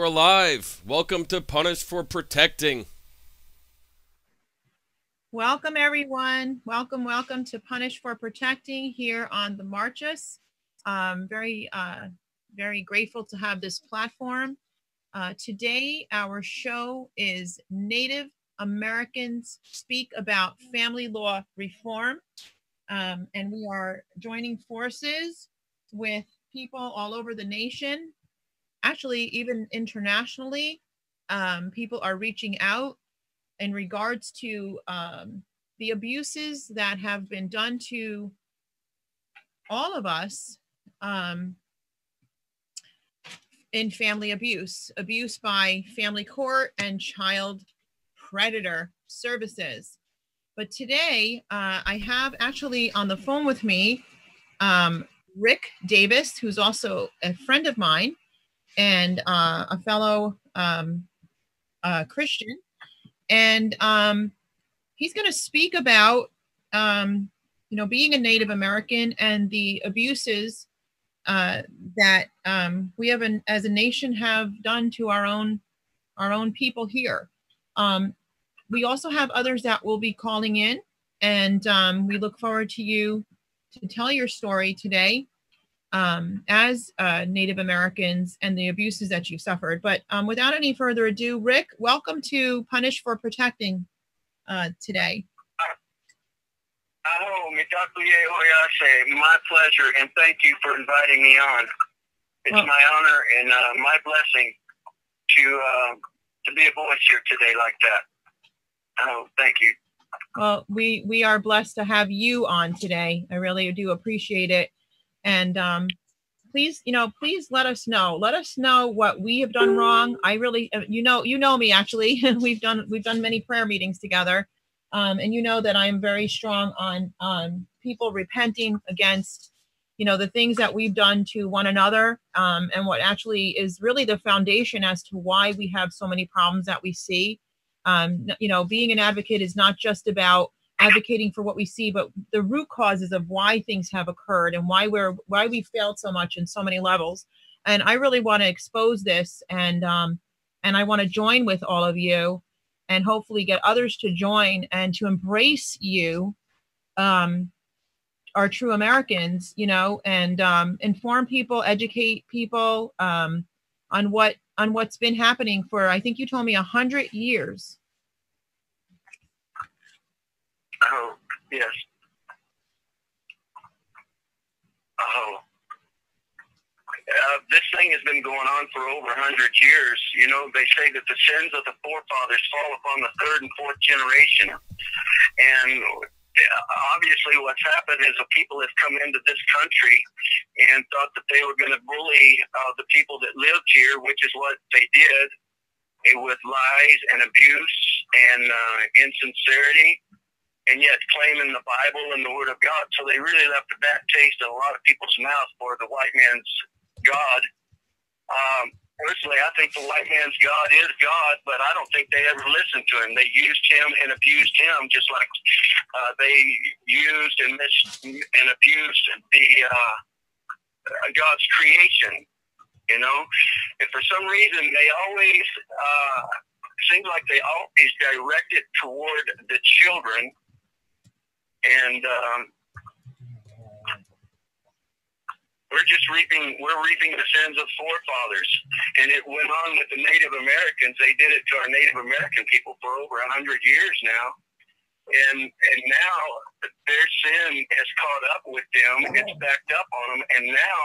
we're live. Welcome to Punish for Protecting. Welcome, everyone. Welcome to Punish for Protecting here on the Marchus. Very grateful to have this platform. Today, our show is Native Americans Speak About Family Law Reform. And we are joining forces with people all over the nation. Actually, even internationally, people are reaching out in regards to the abuses that have been done to all of us in family abuse by family court and child predator services. But today, I have actually on the phone with me Rick Davis, who's also a friend of mine and a fellow Christian. And he's going to speak about, being a Native American and the abuses that we have, as a nation, have done to our own people here. We also have others that will be calling in, and we look forward to you to tell your story today as Native Americans and the abuses that you suffered. But without any further ado, Rick, welcome to Punish for Protecting today. My pleasure, and thank you for inviting me on. It's my honor and my blessing to be a voice here today like that. Oh, thank you. Well, we are blessed to have you on today. I really do appreciate it. And please let us know. Let us know what we have done wrong. I really, you know me actually. we've done many prayer meetings together, and you know that I am very strong on people repenting against, the things that we've done to one another, and what actually is really the foundation as to why we have so many problems that we see. Being an advocate is not just about advocating for what we see, but the root causes of why things have occurred and why we failed so much in so many levels. And I really want to expose this, and I want to join with all of you and hopefully get others to join and to embrace you, our true Americans, and inform people, educate people on what's been happening for, I think you told me, 100 years. Oh, yes. Oh. This thing has been going on for over 100 years. They say that the sins of the forefathers fall upon the third and fourth generation. And obviously what's happened is the people have come into this country and thought that they were going to bully the people that lived here, which is what they did, with lies and abuse and insincerity, and yet claiming the Bible and the Word of God. So they really left a bad taste in a lot of people's mouth for the white man's God. Personally, I think the white man's God is God, but I don't think they ever listened to him. They used him and abused him, just like they used and abused the God's creation. And for some reason, they always seems like they always direct it toward the children. And we're reaping the sins of forefathers. And it went on with the Native Americans. They did it to our Native American people for over 100 years now. And now their sin has caught up with them. It's backed up on them. And now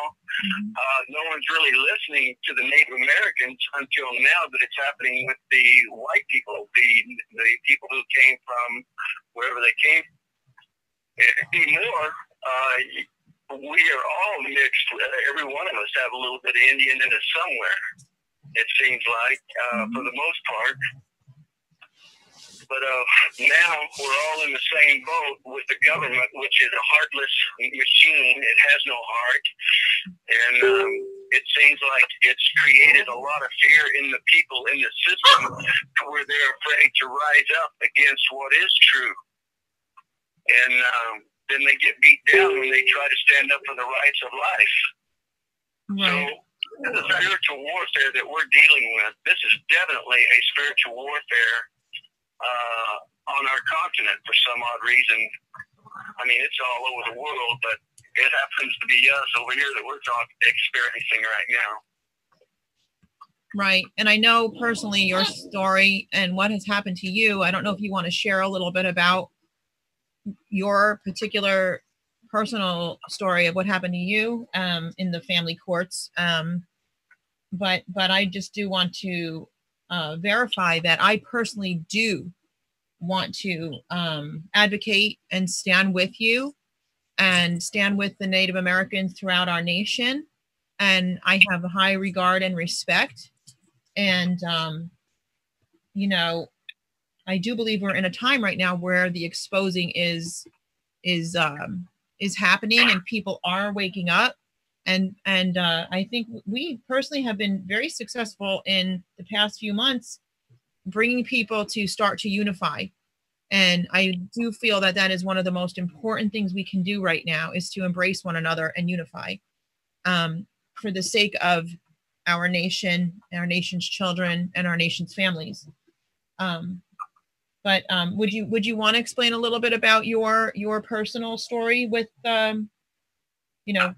no one's really listening to the Native Americans until now that it's happening with the white people, the people who came from wherever they came. Anymore, we are all mixed. Every one of us have a little bit of Indian in us somewhere, it seems like, for the most part. But now we're all in the same boat with the government, which is a heartless machine. It has no heart. And it seems like it's created a lot of fear in the people in the system to where they're afraid to rise up against what is true. And then they get beat down when they try to stand up for the rights of life. Right. So the spiritual warfare that we're dealing with. This is definitely a spiritual warfare on our continent for some odd reason. I mean, it's all over the world, but it happens to be us over here that we're experiencing right now. Right. And I know personally your story and what has happened to you. I don't know if you want to share a little bit about your particular personal story of what happened to you in the family courts. But I just do want to verify that I personally do want to advocate and stand with you and stand with the Native Americans throughout our nation. And I have a high regard and respect. And, you know, I do believe we're in a time right now where the exposing is happening and people are waking up. And I think we personally have been very successful in the past few months bringing people to start to unify. And I do feel that that is one of the most important things we can do right now is to embrace one another and unify for the sake of our nation, our nation's children, and our nation's families. But would you want to explain a little bit about your personal story with, you know?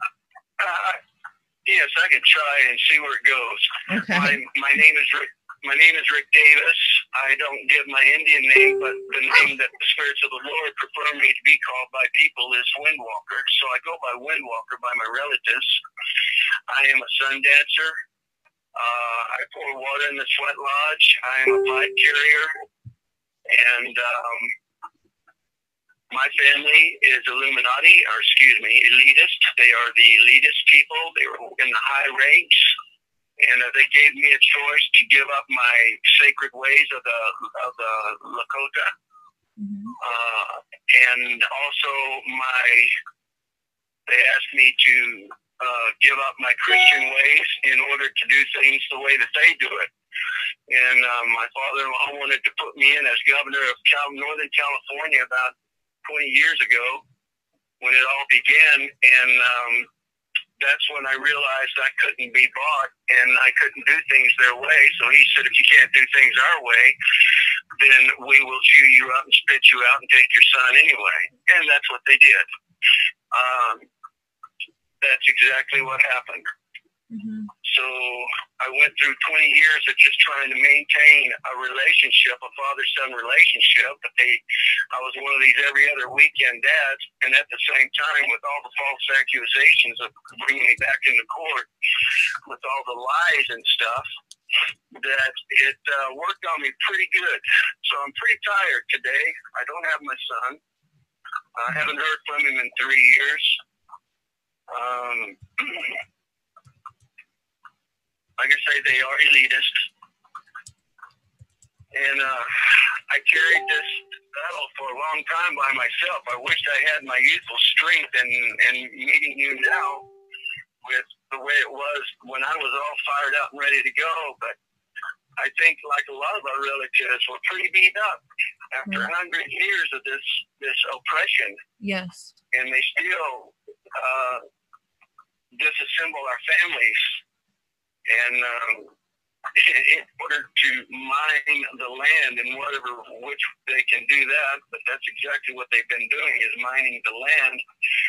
Yes, I can try and see where it goes. Okay. My name is Rick. My name is Rick Davis. I don't give my Indian name, but the name that the spirits of the Lord prefer me to be called by people is Windwalker. So I go by Windwalker by my relatives. I am a sun dancer. I pour water in the sweat lodge. I am a pipe carrier. And my family is Illuminati, or excuse me, elitist. They are the elitist people. They were in the high ranks. And they gave me a choice to give up my sacred ways of the Lakota, and also they asked me to give up my Christian ways in order to do things the way that they do it. And my father-in-law wanted to put me in as governor of Northern California about 20 years ago when it all began, and that's when I realized I couldn't be bought and I couldn't do things their way. So he said, if you can't do things our way, then we will chew you up and spit you out and take your son anyway. And that's what they did. That's exactly what happened. So I went through 20 years of just trying to maintain a relationship, a father-son relationship. But I was one of these every other weekend dads, and at the same time, with all the false accusations of bringing me back into court, with all the lies and stuff, that it worked on me pretty good. So I'm pretty tired today. I don't have my son. I haven't heard from him in 3 years. Like I say, they are elitist. And I carried this battle for a long time by myself. I wished I had my youthful strength and meeting you now with the way it was when I was all fired up and ready to go. But I think, like a lot of our relatives, we're pretty beat up after 100 years of this oppression. Yes. And they still disassemble our families. And in order to mine the land in which they can do that, but that's exactly what they've been doing, is mining the land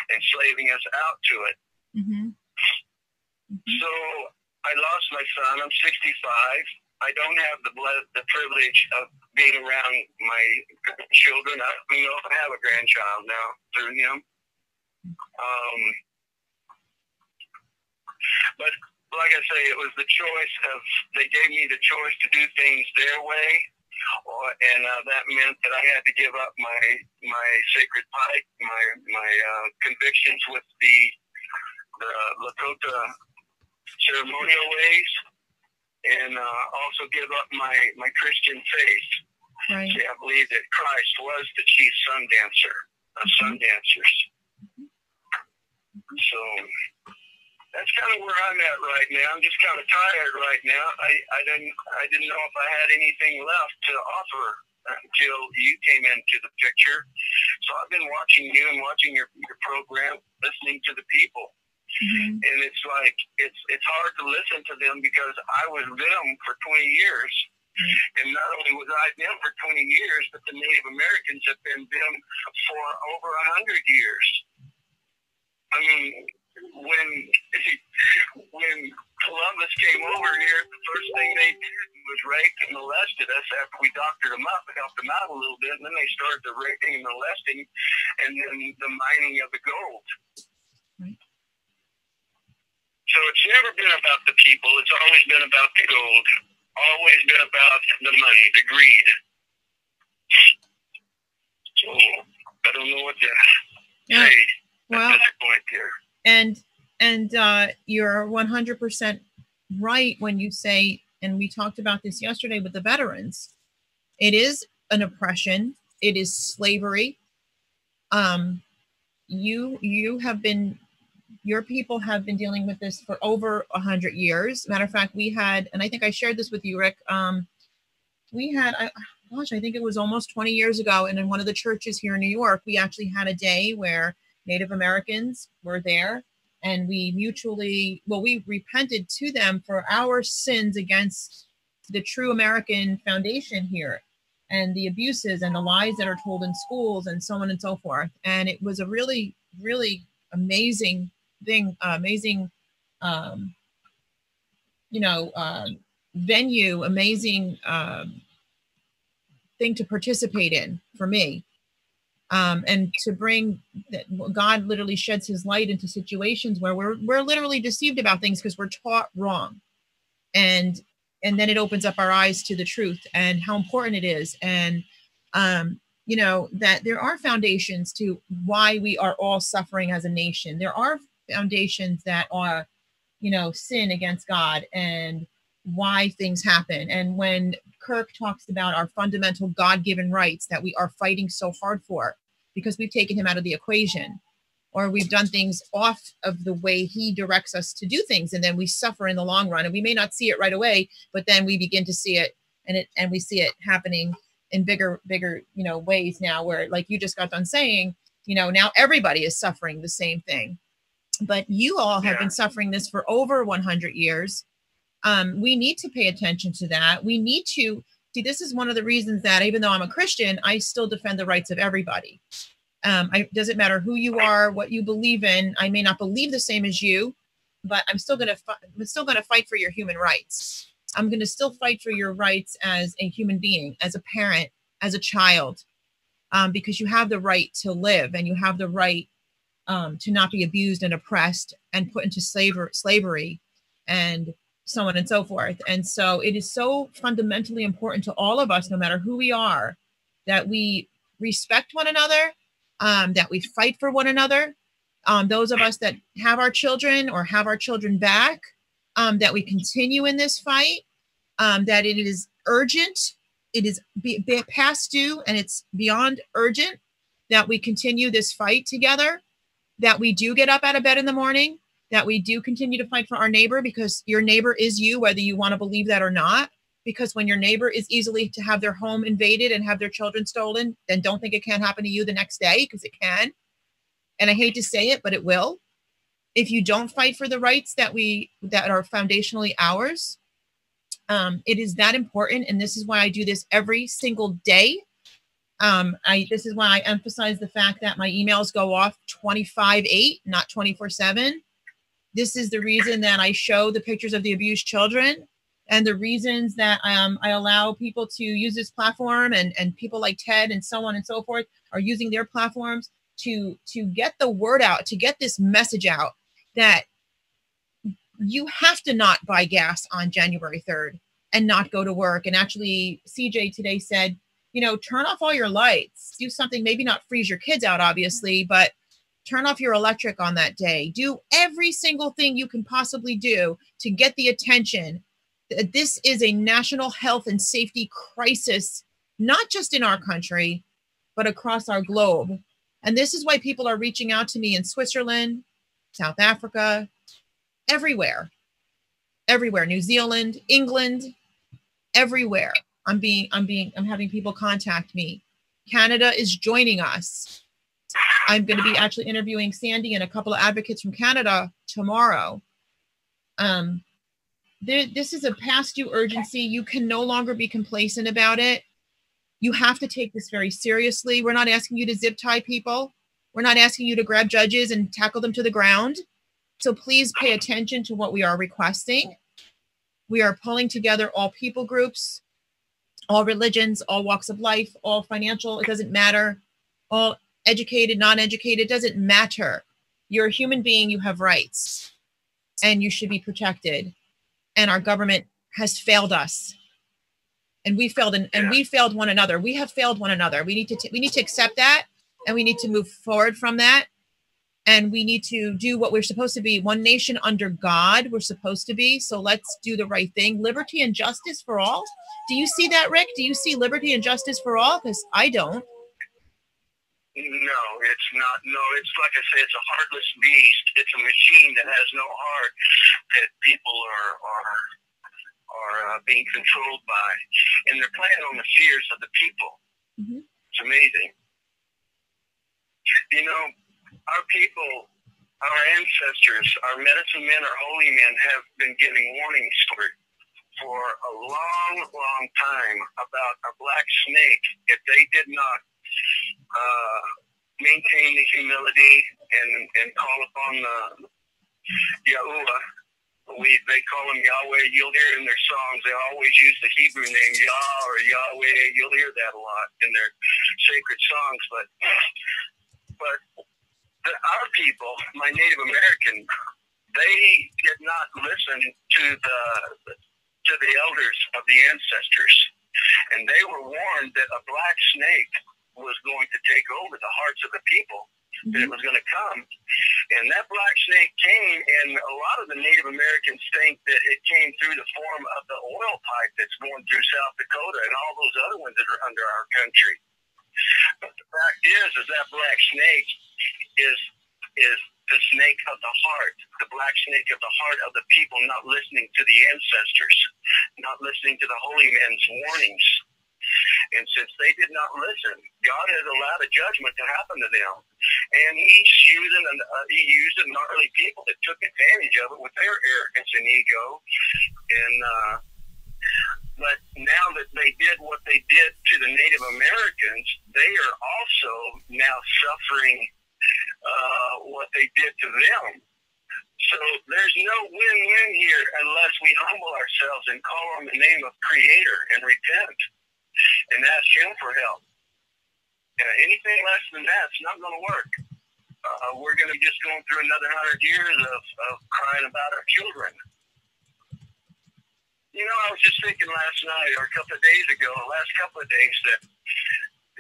and slaving us out to it. So I lost my son. I'm 65. I don't have the privilege of being around my children. I don't know if I have a grandchild now through him. But like I say, it was the choice they gave me the choice to do things their way, and that meant that I had to give up my sacred pipe, my convictions with the Lakota ceremonial ways, and also give up my Christian faith. Right. See, I believe that Christ was the chief sun dancer of sun dancers. So that's kind of where I'm at right now. I'm just kind of tired right now. I didn't know if I had anything left to offer until you came into the picture. So I've been watching you and watching your program, listening to the people. And it's like, it's hard to listen to them because I was them for 20 years. And not only was I them for 20 years, but the Native Americans have been them for over 100 years. I mean, when Columbus came over here, the first thing they did was raped and molested us after we doctored them up and helped them out a little bit, and then they started the raping and molesting and then the mining of the gold. Right. So it's never been about the people. It's always been about the gold. Always been about the money, the greed. So I don't know what to say at this point here. And you're 100% right when you say, and we talked about this yesterday with the veterans, it is an oppression. It is slavery. Your people have been dealing with this for over 100 years. Matter of fact, we had, and I think I shared this with you, Rick. We had, I think it was almost 20 years ago, and in one of the churches here in New York, we actually had a day where Native Americans were there, and we we repented to them for our sins against the true American foundation here, and the abuses and the lies that are told in schools and so on and so forth. And it was a really, really amazing thing, venue, amazing thing to participate in for me. And to bring that, God literally sheds his light into situations where we're literally deceived about things because we're taught wrong. And then it opens up our eyes to the truth and how important it is. And, that there are foundations to why we are all suffering as a nation. There are foundations that are, sin against God and why things happen. And when Kirk talks about our fundamental God-given rights that we are fighting so hard for because we've taken him out of the equation, or we've done things off of the way he directs us to do things, and then we suffer in the long run. And we may not see it right away, but then we begin to see it, and we see it happening in bigger, ways now, where, like you just got done saying, now everybody is suffering the same thing. But you all have been suffering this for over 100 years. We need to pay attention to that. We need to see, this is one of the reasons that even though I'm a Christian, I still defend the rights of everybody. It doesn't matter who you are, what you believe in. I may not believe the same as you, but I'm still going to fight for your human rights. I'm going to still fight for your rights as a human being, as a parent, as a child, because you have the right to live, and you have the right to not be abused and oppressed and put into slavery and so on and so forth. And so it is so fundamentally important to all of us, no matter who we are, that we respect one another, that we fight for one another. Those of us that have our children or have our children back, that we continue in this fight, that it is urgent, it is past due, and it's beyond urgent that we continue this fight together, that we do get up out of bed in the morning, that we do continue to fight for our neighbor, because your neighbor is you, whether you want to believe that or not. Because when your neighbor is easily to have their home invaded and have their children stolen, then don't think it can't happen to you the next day, because it can. And I hate to say it, but it will. If you don't fight for the rights that are foundationally ours, it is that important. And this is why I do this every single day. This is why I emphasize the fact that my emails go off 25/8, not 24/7. This is the reason that I show the pictures of the abused children, and the reasons that I allow people to use this platform, and people like Ted and so on and so forth are using their platforms to get the word out, to get this message out that you have to not buy gas on January 3rd and not go to work. And actually, CJ today said, turn off all your lights, do something, maybe not freeze your kids out, obviously, but turn off your electric on that day. Do every single thing you can possibly do to get the attention. This is a national health and safety crisis, not just in our country, but across our globe. And this is why people are reaching out to me in Switzerland, South Africa, everywhere, New Zealand, England, everywhere. I'm having people contact me. Canada is joining us. I'm going to be actually interviewing Sandy and a couple of advocates from Canada tomorrow. This is a past due urgency. You can no longer be complacent about it. You have to take this very seriously. We're not asking you to zip tie people. We're not asking you to grab judges and tackle them to the ground. So please pay attention to what we are requesting. We are pulling together all people groups, all religions, all walks of life, all financial, it doesn't matter, all educated, non-educated, it doesn't matter. You're a human being, you have rights, and you should be protected. And our government has failed us. And we failed, and we failed one another. We have failed one another. We need to accept that, and we need to move forward from that. And we need to do what we're supposed to be. One nation under God, we're supposed to be. So let's do the right thing. Liberty and justice for all. Do you see that, Rick? Do you see liberty and justice for all? Because I don't. No, it's not. No, it's like I say, it's a heartless beast. It's a machine that has no heart that people are being controlled by. And they're playing on the fears of the people. Mm-hmm. It's amazing. You know, our people, our ancestors, our medicine men, our holy men have been giving warnings for a long, long time about a black snake. If they did not maintain the humility and call upon the Yahuwah, they call him Yahweh. You'll hear it in their songs. They always use the Hebrew name Yah or Yahweh. You'll hear that a lot in their sacred songs. But our people, my Native American, they did not listen to the elders of the ancestors, and they were warned that a black snake was going to take over the hearts of the people. That it was going to come, and that black snake came, and a lot of the Native Americans think that it came through the form of the oil pipe that's going through South Dakota and all those other ones that are under our country. But the fact is that black snake is the snake of the heart, the black snake of the heart of the people, not listening to the ancestors, not listening to the holy men's warnings. And since they did not listen, God has allowed a judgment to happen to them. And he used gnarly people that took advantage of it with their arrogance and ego. And but now that they did what they did to the Native Americans, they are also now suffering what they did to them. So there's no win-win here unless we humble ourselves and call on the name of Creator and repent and ask Him for help. Anything less than that's not going to work. We're going to be just going through another 100 years of crying about our children. You know, I was just thinking last night or last couple of days, that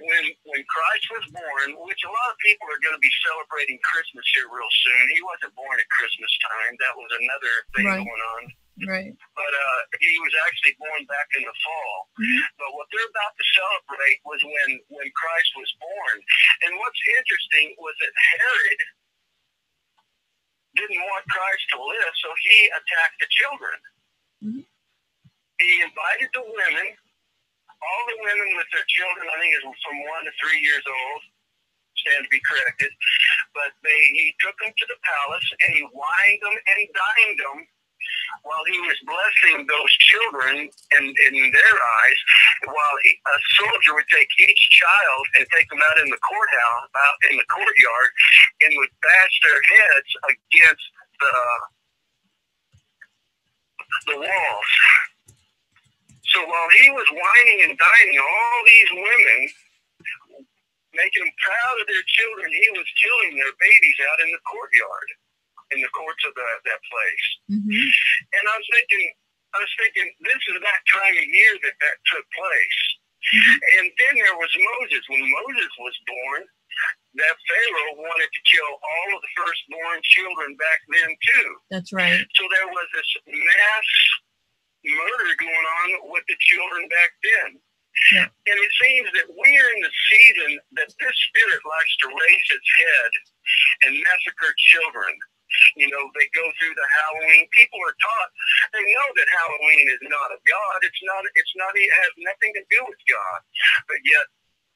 when Christ was born, which a lot of people are going to be celebrating Christmas here real soon. He wasn't born at Christmas time. That was another thing going on. Right. But he was actually born back in the fall. Mm-hmm. But what they're about to celebrate was when Christ was born. And what's interesting was that Herod didn't want Christ to live, so he attacked the children. Mm-hmm. He invited the women, all the women with their children, I think it was from 1 to 3 years old, stand to be corrected, but he took them to the palace, and he wined them and dined them while he was blessing those children in their eyes, while a soldier would take each child and take them out in the courthouse, out in the courtyard, and would bash their heads against the walls. So while he was wining and dining all these women, making them proud of their children, he was killing their babies out in the courtyard, in the courts of that place. Mm-hmm. And I was thinking, this is that time of year that took place. Mm-hmm. And then there was Moses. When Moses was born, that Pharaoh wanted to kill all of the firstborn children back then too. That's right. So there was this mass murder going on with the children back then. Yeah. And it seems that we're in the season that this spirit likes to raise its head and massacre children. You know, they go through the Halloween. People are taught, they know that Halloween is not of God. It has nothing to do with God. But yet,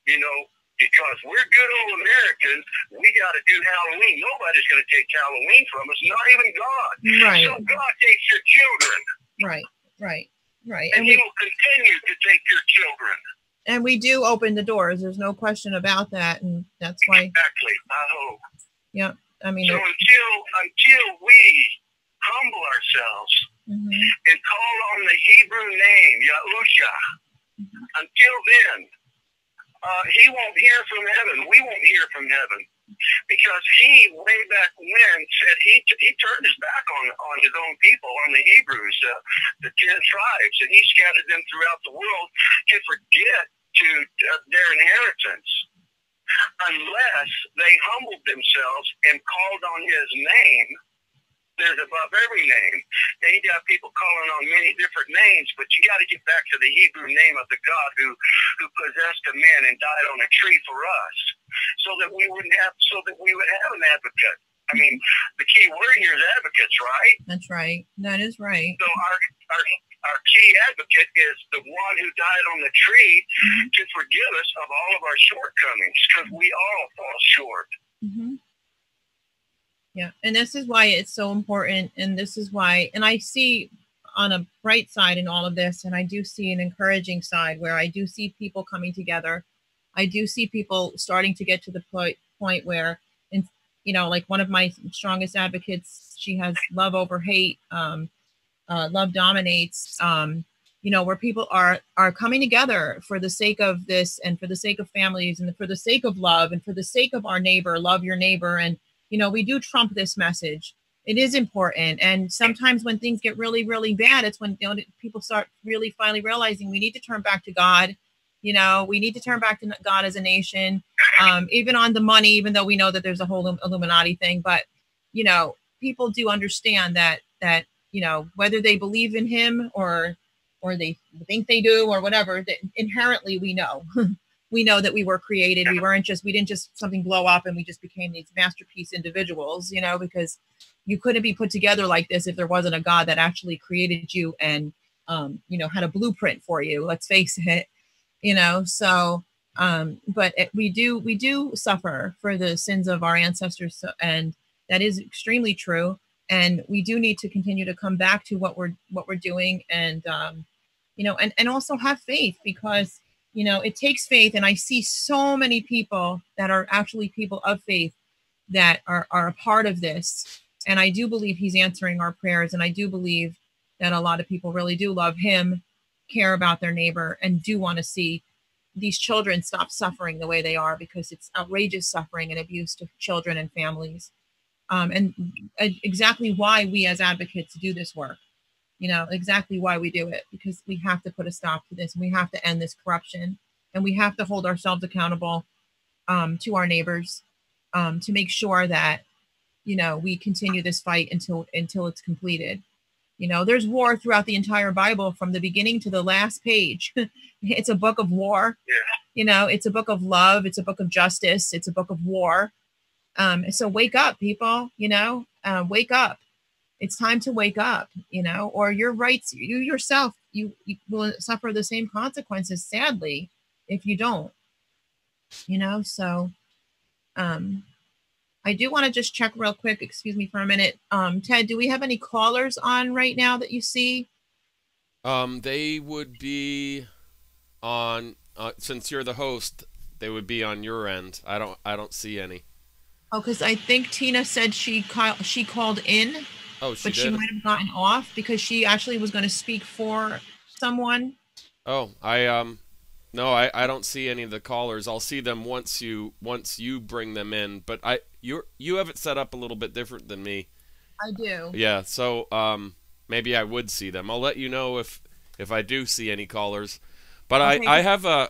you know, because we're good old Americans. We got to do Halloween. Nobody's going to take Halloween from us, not even God. Right. So God takes your children. Right. And He will continue to take your children. And we do open the doors. There's no question about that. And that's why. Exactly. I hope. Yeah. I mean. So until we humble ourselves and call on the Hebrew name, Yahusha, until then, He won't hear from heaven. We won't hear from heaven. Because He, way back when, said He turned His back on His own people, on the Hebrews, the 10 tribes, and He scattered them throughout the world to forget to their inheritance, unless they humbled themselves and called on His name. There's above every name. And you got people calling on many different names, but you got to get back to the Hebrew name of the God who possessed a man and died on a tree for us, so that we would have an advocate. I mean, the key word here is advocates, right? That's right. That is right. So our key advocate is the one who died on the tree to forgive us of all of our shortcomings, because we all fall short. Yeah, and this is why it's so important, and this is why, and I see on a bright side in all of this, and I do see an encouraging side where I do see people coming together. I do see people starting to get to the point where, like one of my strongest advocates, she has love over hate, love dominates, where people are coming together for the sake of this, and for the sake of families, and for the sake of love, and for the sake of our neighbor. Love your neighbor. And we do trump this message. It is important. And sometimes when things get really, really bad, it's when people start really finally realizing we need to turn back to God. We need to turn back to God as a nation, even on the money, even though we know that there's a whole Illuminati thing. But, people do understand that, whether they believe in Him or they think they do or whatever, that inherently we know. We know that we were created. We didn't just something blow up and we just became these masterpiece individuals, because you couldn't be put together like this if there wasn't a God that actually created you and, had a blueprint for you. Let's face it, so, but we do suffer for the sins of our ancestors. And that is extremely true. And we do need to continue to come back to what we're doing and, and also have faith, because it takes faith. And I see so many people that are actually people of faith that are a part of this. And I do believe He's answering our prayers. And I do believe that a lot of people really do love Him, care about their neighbor, and do want to see these children stop suffering the way they are, because it's outrageous suffering and abuse to children and families. And exactly why we as advocates do this work. Exactly why we do it, because we have to put a stop to this, and we have to end this corruption, and we have to hold ourselves accountable to our neighbors, to make sure that, we continue this fight until it's completed. There's war throughout the entire Bible, from the beginning to the last page. It's a book of war. Yeah. It's a book of love. It's a book of justice. It's a book of war. So wake up, people, wake up. It's time to wake up, or your rights, you yourself, you will suffer the same consequences, sadly, if you don't, so, I do want to just check real quick. Excuse me for a minute. Ted, do we have any callers on right now that you see? They would be on, since you're the host, they would be on your end. I don't see any. Oh, because I think Tina said she called in. Oh, but she might have gotten off because she actually was going to speak for someone. Oh, no, I don't see any of the callers. I'll see them once you bring them in. But you have it set up a little bit different than me. I do. Yeah, so maybe I would see them. I'll let you know if I do see any callers. But okay.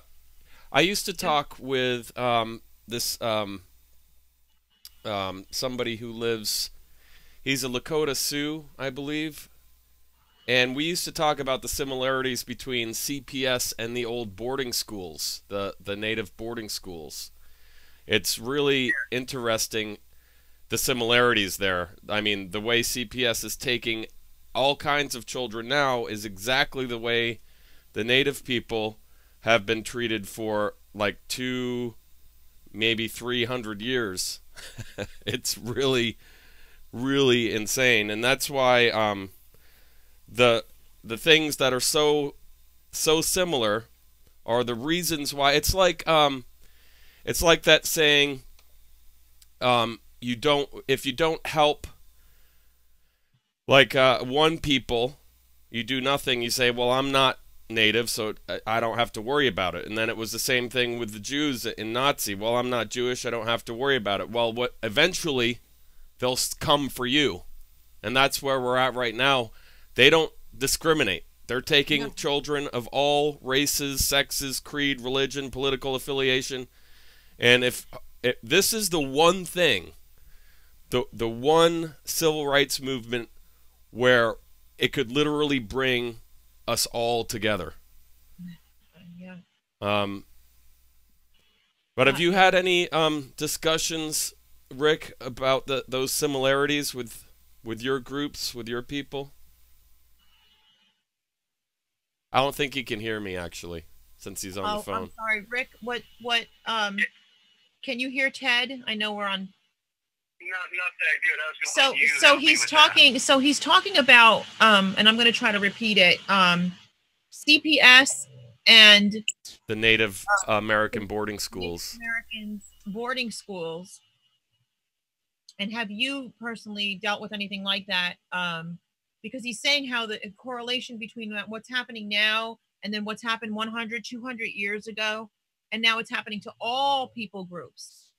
I used to talk with this somebody who lives. He's a Lakota Sioux, I believe. And we used to talk about the similarities between CPS and the old boarding schools, the native boarding schools. It's really interesting, the similarities there. I mean, the way CPS is taking all kinds of children now is exactly the way the native people have been treated for like 2 maybe 300 years. It's really, really insane. And that's why the things that are so similar are the reasons why. It's like that saying, if you don't help like one people, you do nothing. You say, well, I'm not native, so I don't have to worry about it. And then it was the same thing with the Jews in Nazi. Well, I'm not Jewish, I don't have to worry about it. Well, eventually they'll come for you. And that's where we're at right now. They don't discriminate. They're taking children of all races, sexes, creed, religion, political affiliation. And if this is the one thing, the one civil rights movement where it could literally bring us all together. Yeah. But have you had any discussions, Rick, about those similarities with your groups, with your people? I don't think he can hear me, actually, since he's on the phone. I'm sorry, Rick. What can you hear Ted? I know we're on. Not that good. So he's talking. So he's talking about and I'm going to try to repeat it. CPS and the Native American boarding schools. American boarding schools. And have you personally dealt with anything like that? Because he's saying how the correlation between what's happening now and then what's happened 100, 200 years ago, and now it's happening to all people groups.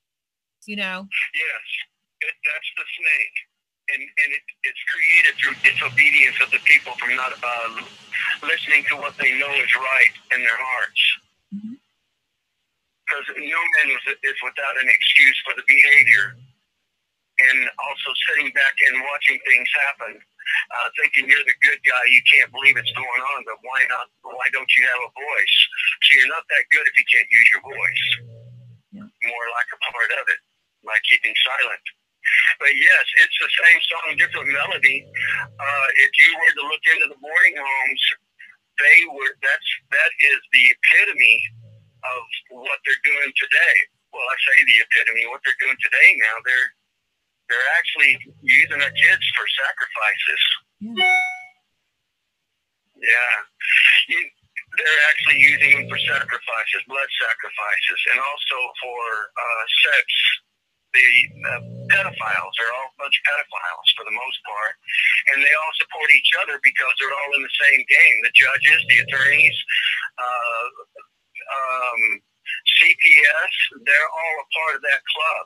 You know. Yes. That's the snake, and it's created through disobedience of the people from not listening to what they know is right in their hearts. Because no man is without an excuse for the behavior, and also sitting back and watching things happen, thinking you're the good guy, you can't believe it's going on, but why not? Why don't you have a voice? So you're not that good if you can't use your voice. Yeah. More like a part of it, like keeping silent. But yes, it's the same song, different melody. If you were to look into the boarding homes, that is the epitome of what they're doing today. Well, I say the epitome. What they're doing today now, they're actually using their kids for sacrifices. Yeah. They're actually using them for sacrifices, blood sacrifices, and also for sex. The pedophiles are all a bunch of pedophiles for the most part, and they all support each other because they're all in the same game. The judges, the attorneys, CPS, they're all a part of that club.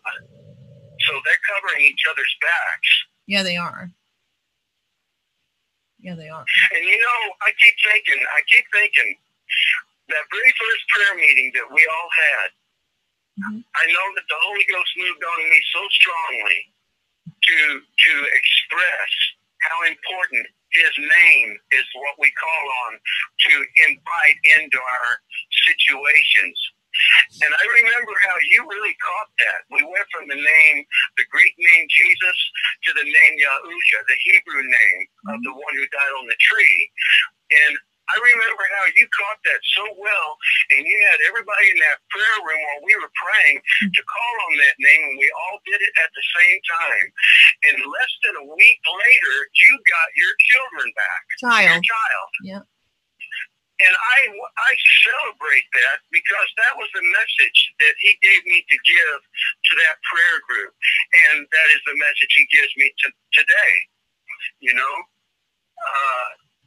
So they're covering each other's backs. Yeah, they are. Yeah, they are. And you know, I keep thinking that very first prayer meeting that we all had, I know that the Holy Ghost moved on me so strongly to express how important His name is, what we call on to invite into our situations. And I remember how you really caught that. We went from the Greek name Jesus, to the name Yahusha, the Hebrew name of the one who died on the tree. And I remember how you caught that so well, and you had everybody in that prayer room while we were praying to call on that name, and we all did it at the same time. And less than a week later, you got your children back. Your child. Yeah. And I celebrate that because that was the message that He gave me to give to that prayer group. And that is the message He gives me today, you know.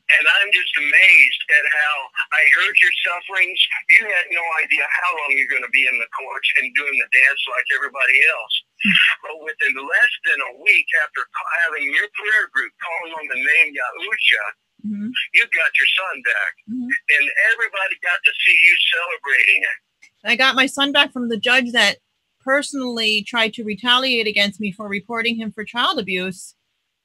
And I'm just amazed at how I heard your sufferings. You had no idea how long you're going to be in the courts and doing the dance like everybody else. But within less than a week after having your prayer group calling on the name Yahusha, you got your son back. And everybody got to see you celebrating it. I got my son back from the judge that personally tried to retaliate against me for reporting him for child abuse.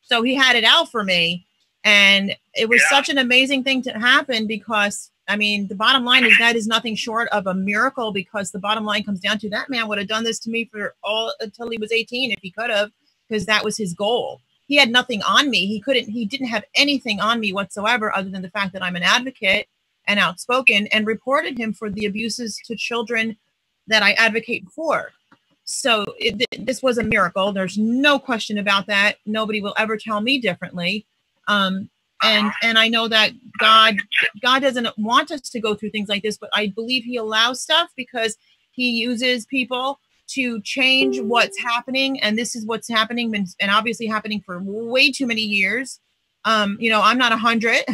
So he had it out for me. And it was such an amazing thing to happen because, I mean, the bottom line is that is nothing short of a miracle, because the bottom line comes down to that man would have done this to me for all until he was 18 if he could have, because that was his goal. He had nothing on me. He didn't have anything on me whatsoever other than the fact that I'm an advocate and outspoken, and reported him for the abuses to children that I advocate for. So this was a miracle. There's no question about that. Nobody will ever tell me differently. And I know that God doesn't want us to go through things like this, but I believe he allows stuff because he uses people to change what's happening. And this is what's happening and obviously happening for way too many years. You know, I'm not 100,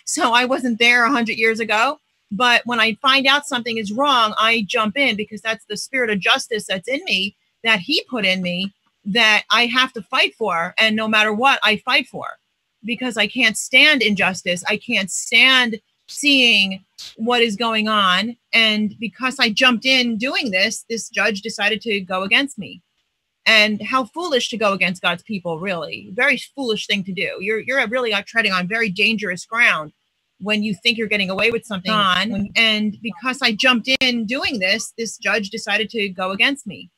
so I wasn't there 100 years ago. But when I find out something is wrong, I jump in because that's the spirit of justice that's in me, that he put in me, that I have to fight for. And no matter what, I fight for, because I can't stand injustice. I can't stand seeing what is going on. And because I jumped in doing this, this judge decided to go against me. And how foolish to go against God's people, really. Very foolish thing to do. You're really treading on very dangerous ground when you think you're getting away with something on. And because I jumped in doing this, this judge decided to go against me.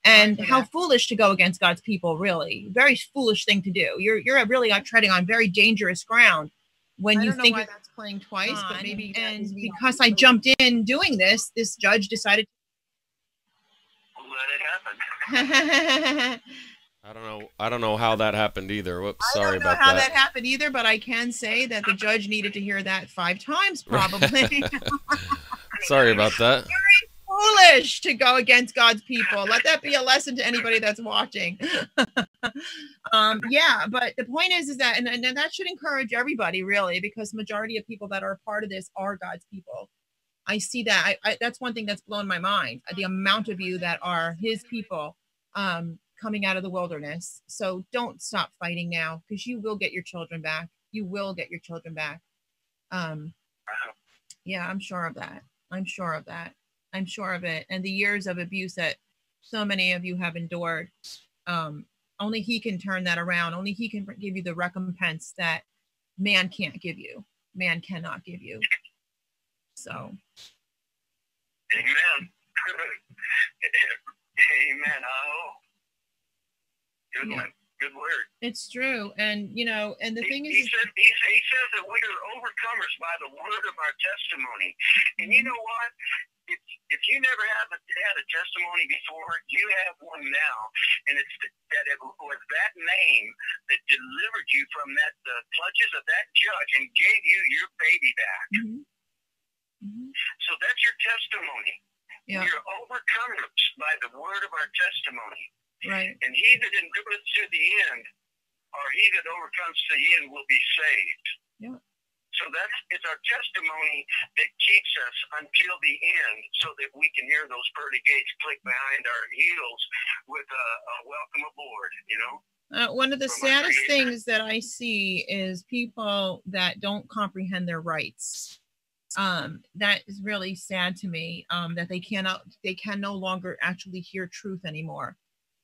And how foolish to go against God's people, really. Very foolish thing to do. You're really treading on very dangerous ground when you think that's playing twice, but maybe. And because I jumped in doing this, this judge decided to let it happen. I don't know how that happened either. Whoops, sorry about that. I don't know how that happened either, but I can say that the judge needed to hear that 5 times, probably. Sorry about that. Very foolish to go against God's people. Let that be a lesson to anybody that's watching. Yeah, but the point is that, and that should encourage everybody, really, because the majority of people that are a part of this are God's people. I see that. That's one thing that's blown my mind. The amount of you that are his people, coming out of the wilderness. So don't stop fighting now, because you will get your children back. You will get your children back. Yeah, I'm sure of that. I'm sure of that. I'm sure of it. And the years of abuse that so many of you have endured, only he can turn that around. Only he can give you the recompense that man can't give you. Man cannot give you. So. Amen. Amen. Oh. Good one. Good word. It's true. And, you know, and the thing is... He says that we are overcomers by the word of our testimony. And you know what? If you never had a testimony before, you have one now. And it's that it was that name that delivered you from the clutches of that judge and gave you your baby back. Mm-hmm. Mm-hmm. So that's your testimony. Yeah. You're overcomers by the word of our testimony. Right. And he that endureth to the end, or he that overcomes to the end, will be saved. Yeah. So it's our testimony that keeps us until the end, so that we can hear those pearly gates click behind our heels with a welcome aboard, you know? One of the saddest things that I see is people that don't comprehend their rights. That is really sad to me, that they can no longer actually hear truth anymore.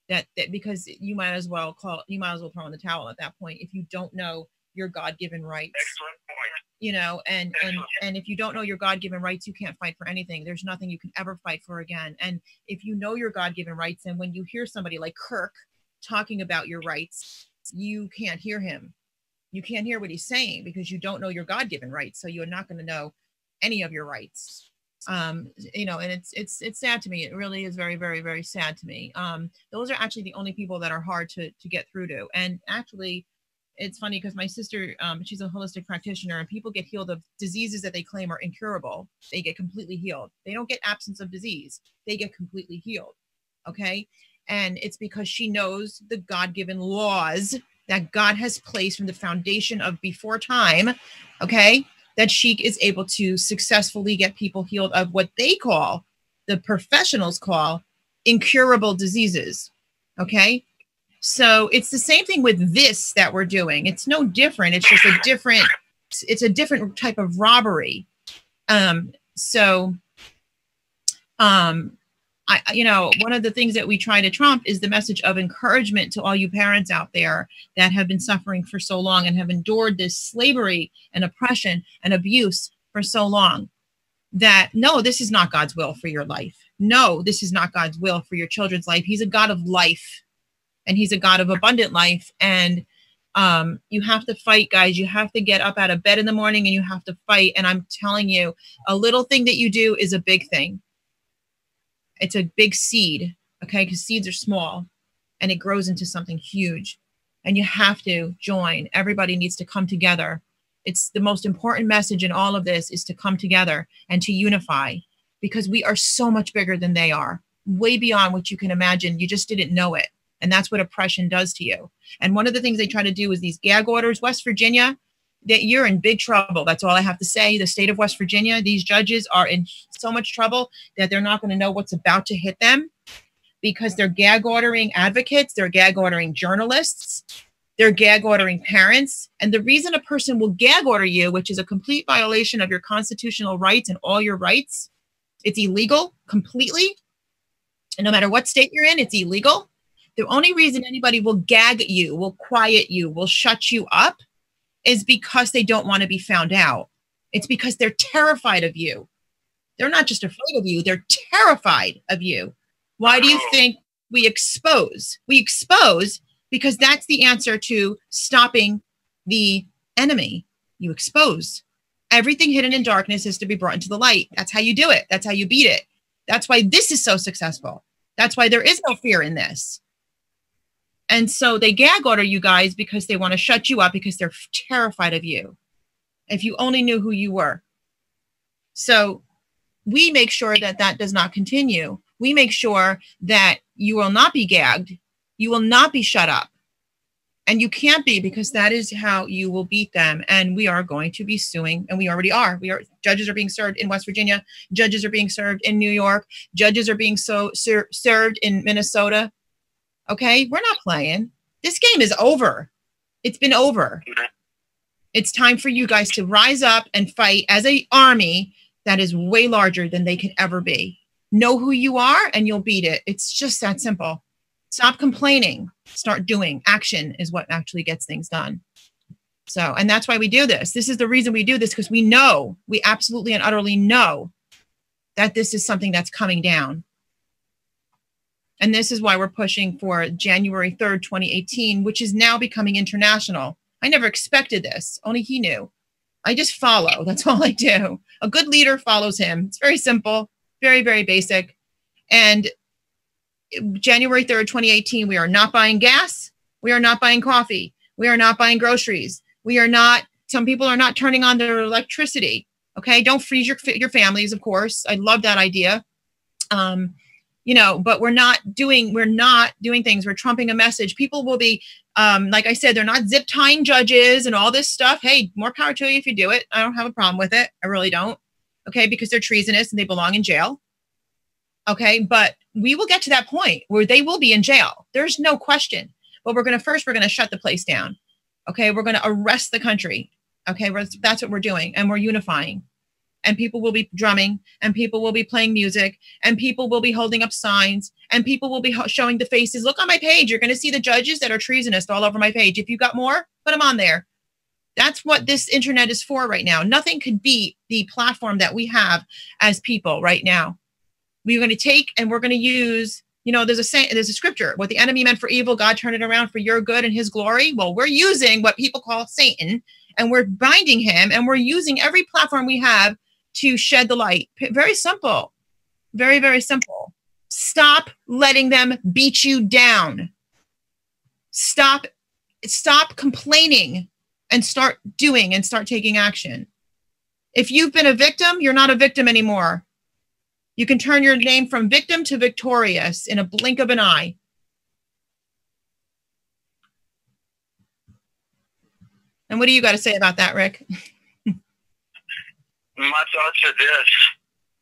That because you might as well throw in the towel at that point if you don't know your God-given rights. Excellent point. You know, and if you don't know your God-given rights, you can't fight for anything. There's nothing you can ever fight for again. And if you know your God-given rights, and when you hear somebody like Kirk talking about your rights, you can't hear him. You can't hear what he's saying because you don't know your God-given rights. So you're not going to know any of your rights. You know, and it's sad to me. It really is very, very, very sad to me. Those are actually the only people that are hard to get through to. And actually, it's funny because my sister, she's a holistic practitioner, and people get healed of diseases that they claim are incurable. They get completely healed. They don't get absence of disease. They get completely healed. Okay. And it's because she knows the God-given laws that God has placed from the foundation of before time. Okay. That she is able to successfully get people healed of what they call, the professionals call, incurable diseases. Okay. So it's the same thing with this that we're doing. It's no different. It's just it's a different type of robbery. You know, one of the things that we try to trump is the message of encouragement to all you parents out there that have been suffering for so long and have endured this slavery and oppression and abuse for so long, that no, this is not God's will for your life. No, this is not God's will for your children's life. He's a God of life, and he's a God of abundant life. And you have to fight, guys. You have to get up out of bed in the morning and you have to fight. And I'm telling you, a little thing that you do is a big thing. It's a big seed. Okay, because seeds are small and it grows into something huge. And you have to join. Everybody needs to come together. It's the most important message in all of this is to come together and to unify, because we are so much bigger than they are, way beyond what you can imagine. You just didn't know it. And that's what oppression does to you. And one of the things they try to do is these gag orders. West Virginia, that you're in big trouble. That's all I have to say. The state of West Virginia, these judges are in so much trouble that they're not going to know what's about to hit them, because they're gag ordering advocates, they're gag ordering journalists, they're gag ordering parents. And the reason a person will gag order you, which is a complete violation of your constitutional rights and all your rights, it's illegal completely. And no matter what state you're in, it's illegal. The only reason anybody will gag you, will quiet you, will shut you up is because they don't want to be found out. It's because they're terrified of you. They're not just afraid of you, they're terrified of you. Why do you think we expose? We expose because that's the answer to stopping the enemy. You expose. Everything hidden in darkness is to be brought into the light. That's how you do it. That's how you beat it. That's why this is so successful. That's why there is no fear in this. And so they gag order you guys because they want to shut you up, because they're terrified of you. If you only knew who you were. So we make sure that that does not continue. We make sure that you will not be gagged. You will not be shut up. And you can't be, because that is how you will beat them. And we are going to be suing, and we already are. Judges are being served in West Virginia. Judges are being served in New York. Judges are being served in Minnesota. Okay, we're not playing. This game is over. It's been over. It's time for you guys to rise up and fight as an army that is way larger than they could ever be. Know who you are and you'll beat it. It's just that simple. Stop complaining. Start doing. Action is what actually gets things done. So, and that's why we do this. This is the reason we do this, because we know, we absolutely and utterly know that this is something that's coming down. And this is why we're pushing for January 3rd, 2018, which is now becoming international. I never expected this. Only he knew. I just follow. That's all I do. A good leader follows him. It's very simple, very, very basic. And January 3rd, 2018, we are not buying gas. We are not buying coffee. We are not buying groceries. We are not, some people are not turning on their electricity. Okay. Don't freeze your families, of course. I love that idea. You know, but we're not doing things. We're trumping a message. People will be, like I said, they're not zip tying judges and all this stuff. Hey, more power to you if you do it. I don't have a problem with it. I really don't. Okay. Because they're treasonous and they belong in jail. Okay. But we will get to that point where they will be in jail. There's no question. But we're going to shut the place down. Okay. We're going to arrest the country. Okay. That's what we're doing. And we're unifying. And people will be drumming, and people will be playing music, and people will be holding up signs, and people will be showing the faces. Look on my page. You're going to see the judges that are treasonous all over my page. If you got more, put them on there. That's what this internet is for right now. Nothing could beat the platform that we have as people right now. We're going to take and we're going to use, you know, there's a scripture, what the enemy meant for evil, God turned it around for your good and his glory. Well, we're using what people call Satan, and we're binding him, and we're using every platform we have to shed the light. Very simple. Very, very simple. Stop letting them beat you down. Stop complaining and start doing and start taking action. If you've been a victim, you're not a victim anymore. You can turn your name from victim to victorious in a blink of an eye. And what do you got to say about that, Rick? My thoughts are this: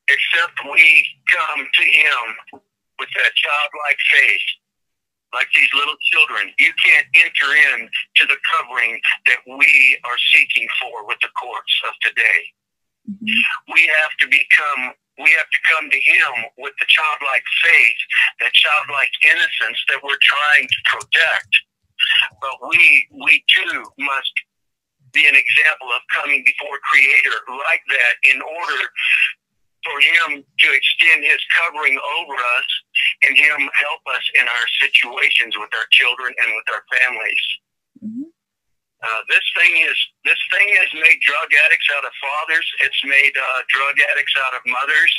except we come to him with that childlike faith, like these little children, you can't enter into the covering that we are seeking for with the courts of today. We have to come to him with the childlike faith, that childlike innocence that we're trying to protect. But we too must be an example of coming before Creator like that, in order for him to extend his covering over us and him help us in our situations with our children and with our families. This thing has made drug addicts out of fathers. It's made drug addicts out of mothers.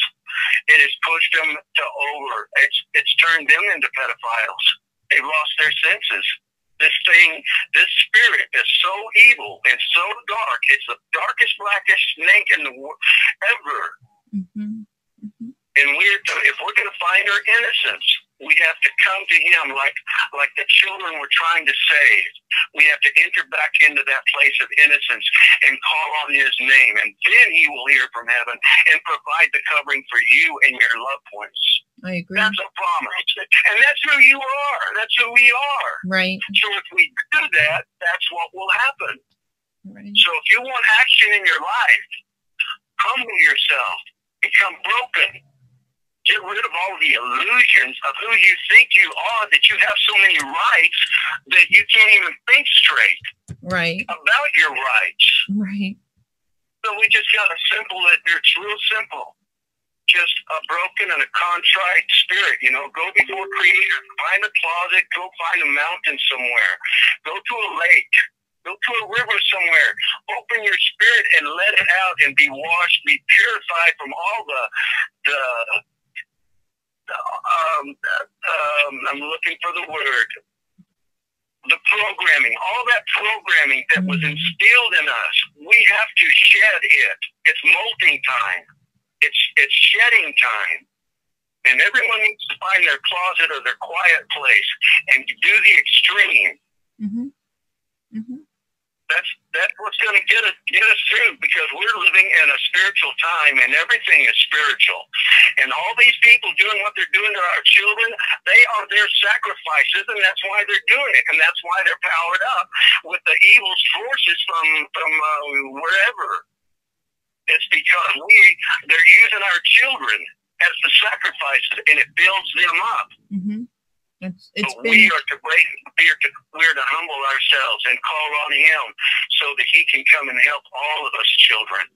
It has pushed them to over. It's turned them into pedophiles. They've lost their senses. This spirit is so evil and so dark. It's the darkest, blackest snake in the world ever. Mm-hmm. Mm-hmm. And if we're going to find our innocence, we have to come to him like the children we're trying to save. We have to enter back into that place of innocence and call on his name. And then he will hear from heaven and provide the covering for you and your loved ones. I agree. That's a promise. And that's who you are. That's who we are. Right. So if we do that, that's what will happen. Right. So if you want action in your life, humble yourself. Become broken. Get rid of all the illusions of who you think you are, that you have so many rights that you can't even think straight Right. about your rights. Right. So we just got to simple it. It's real simple. Just a broken and a contrite spirit, go before Creator, find a closet, go find a mountain somewhere, go to a lake, go to a river somewhere, open your spirit and let it out and be washed, be purified from all I'm looking for the word. The programming, all that programming that was instilled in us, we have to shed it. It's molting time. It's shedding time. And everyone needs to find their closet or their quiet place and do the extreme. Mm-hmm. Mm-hmm. That's what's going to get us through, because we're living in a spiritual time and everything is spiritual. And all these people doing what they're doing to our children, they are their sacrifices, and that's why they're doing it, and that's why they're powered up with the evil forces from wherever. It's because they're using our children as the sacrifices, and it builds them up. Mm-hmm. We are to humble ourselves and call on him so that he can come and help all of us children,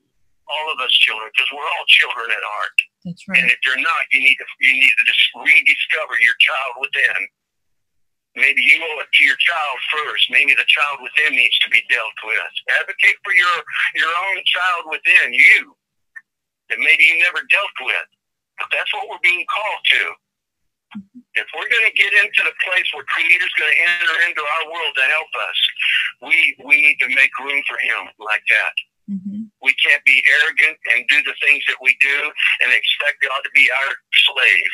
because we're all children at heart. That's right. And if you're not, you need to just rediscover your child within. Maybe you owe it to your child first. Maybe the child within needs to be dealt with. Advocate for your own child within you that maybe you never dealt with. But that's what we're being called to. If we're going to get into the place where Creator's going to enter into our world to help us, we need to make room for him like that. Mm-hmm. We can't be arrogant and do the things that we do and expect God to be our slave.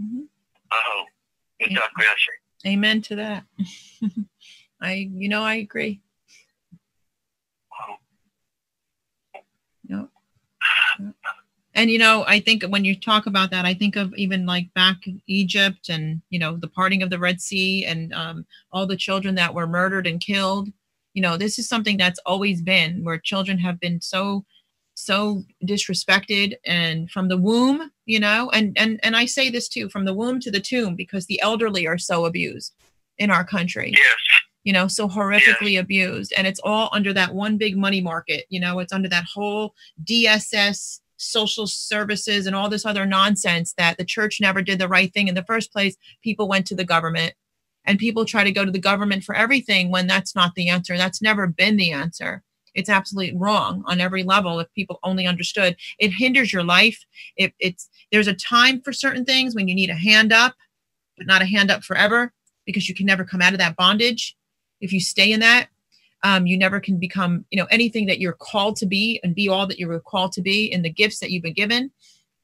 Mm-hmm. I hope. Muchas gracias. Amen to that. I agree. No. And, I think when you talk about that, I think of even like back in Egypt and, the parting of the Red Sea and all the children that were murdered and killed. This is something that's always been, where children have been so disrespected, and from the womb, and I say this too, from the womb to the tomb, because the elderly are so abused in our country. Yes. So horrifically abused. And it's all under that one big money market. It's under that whole DSS, social services, and all this other nonsense that the church never did the right thing in the first place. People went to the government, and people try to go to the government for everything when that's not the answer. That's never been the answer. It's absolutely wrong on every level. If people only understood, it hinders your life. There's a time for certain things when you need a hand up, but not a hand up forever, because you can never come out of that bondage. If you stay in that, you never can become, anything that you're called to be and be all that you were called to be in the gifts that you've been given.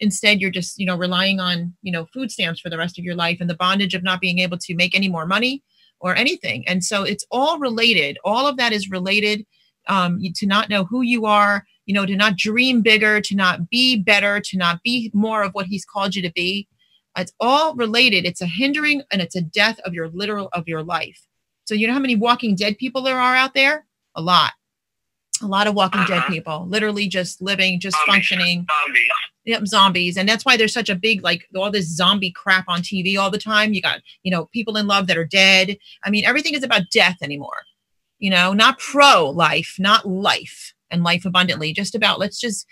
Instead, you're just, relying on, food stamps for the rest of your life and the bondage of not being able to make any more money or anything. And so it's all related. All of that is related. To not know who you are, to not dream bigger, to not be better, to not be more of what he's called you to be. It's all related. It's a hindering and it's a death of your life. So you know how many Walking Dead people there are out there? A lot of Walking Dead people, literally just living, just functioning. Zombies. Yep, zombies. And that's why there's such a big, all this zombie crap on TV all the time. You got, people in love that are dead. I mean, everything is about death anymore. Not pro-life, not life and life abundantly, just about let's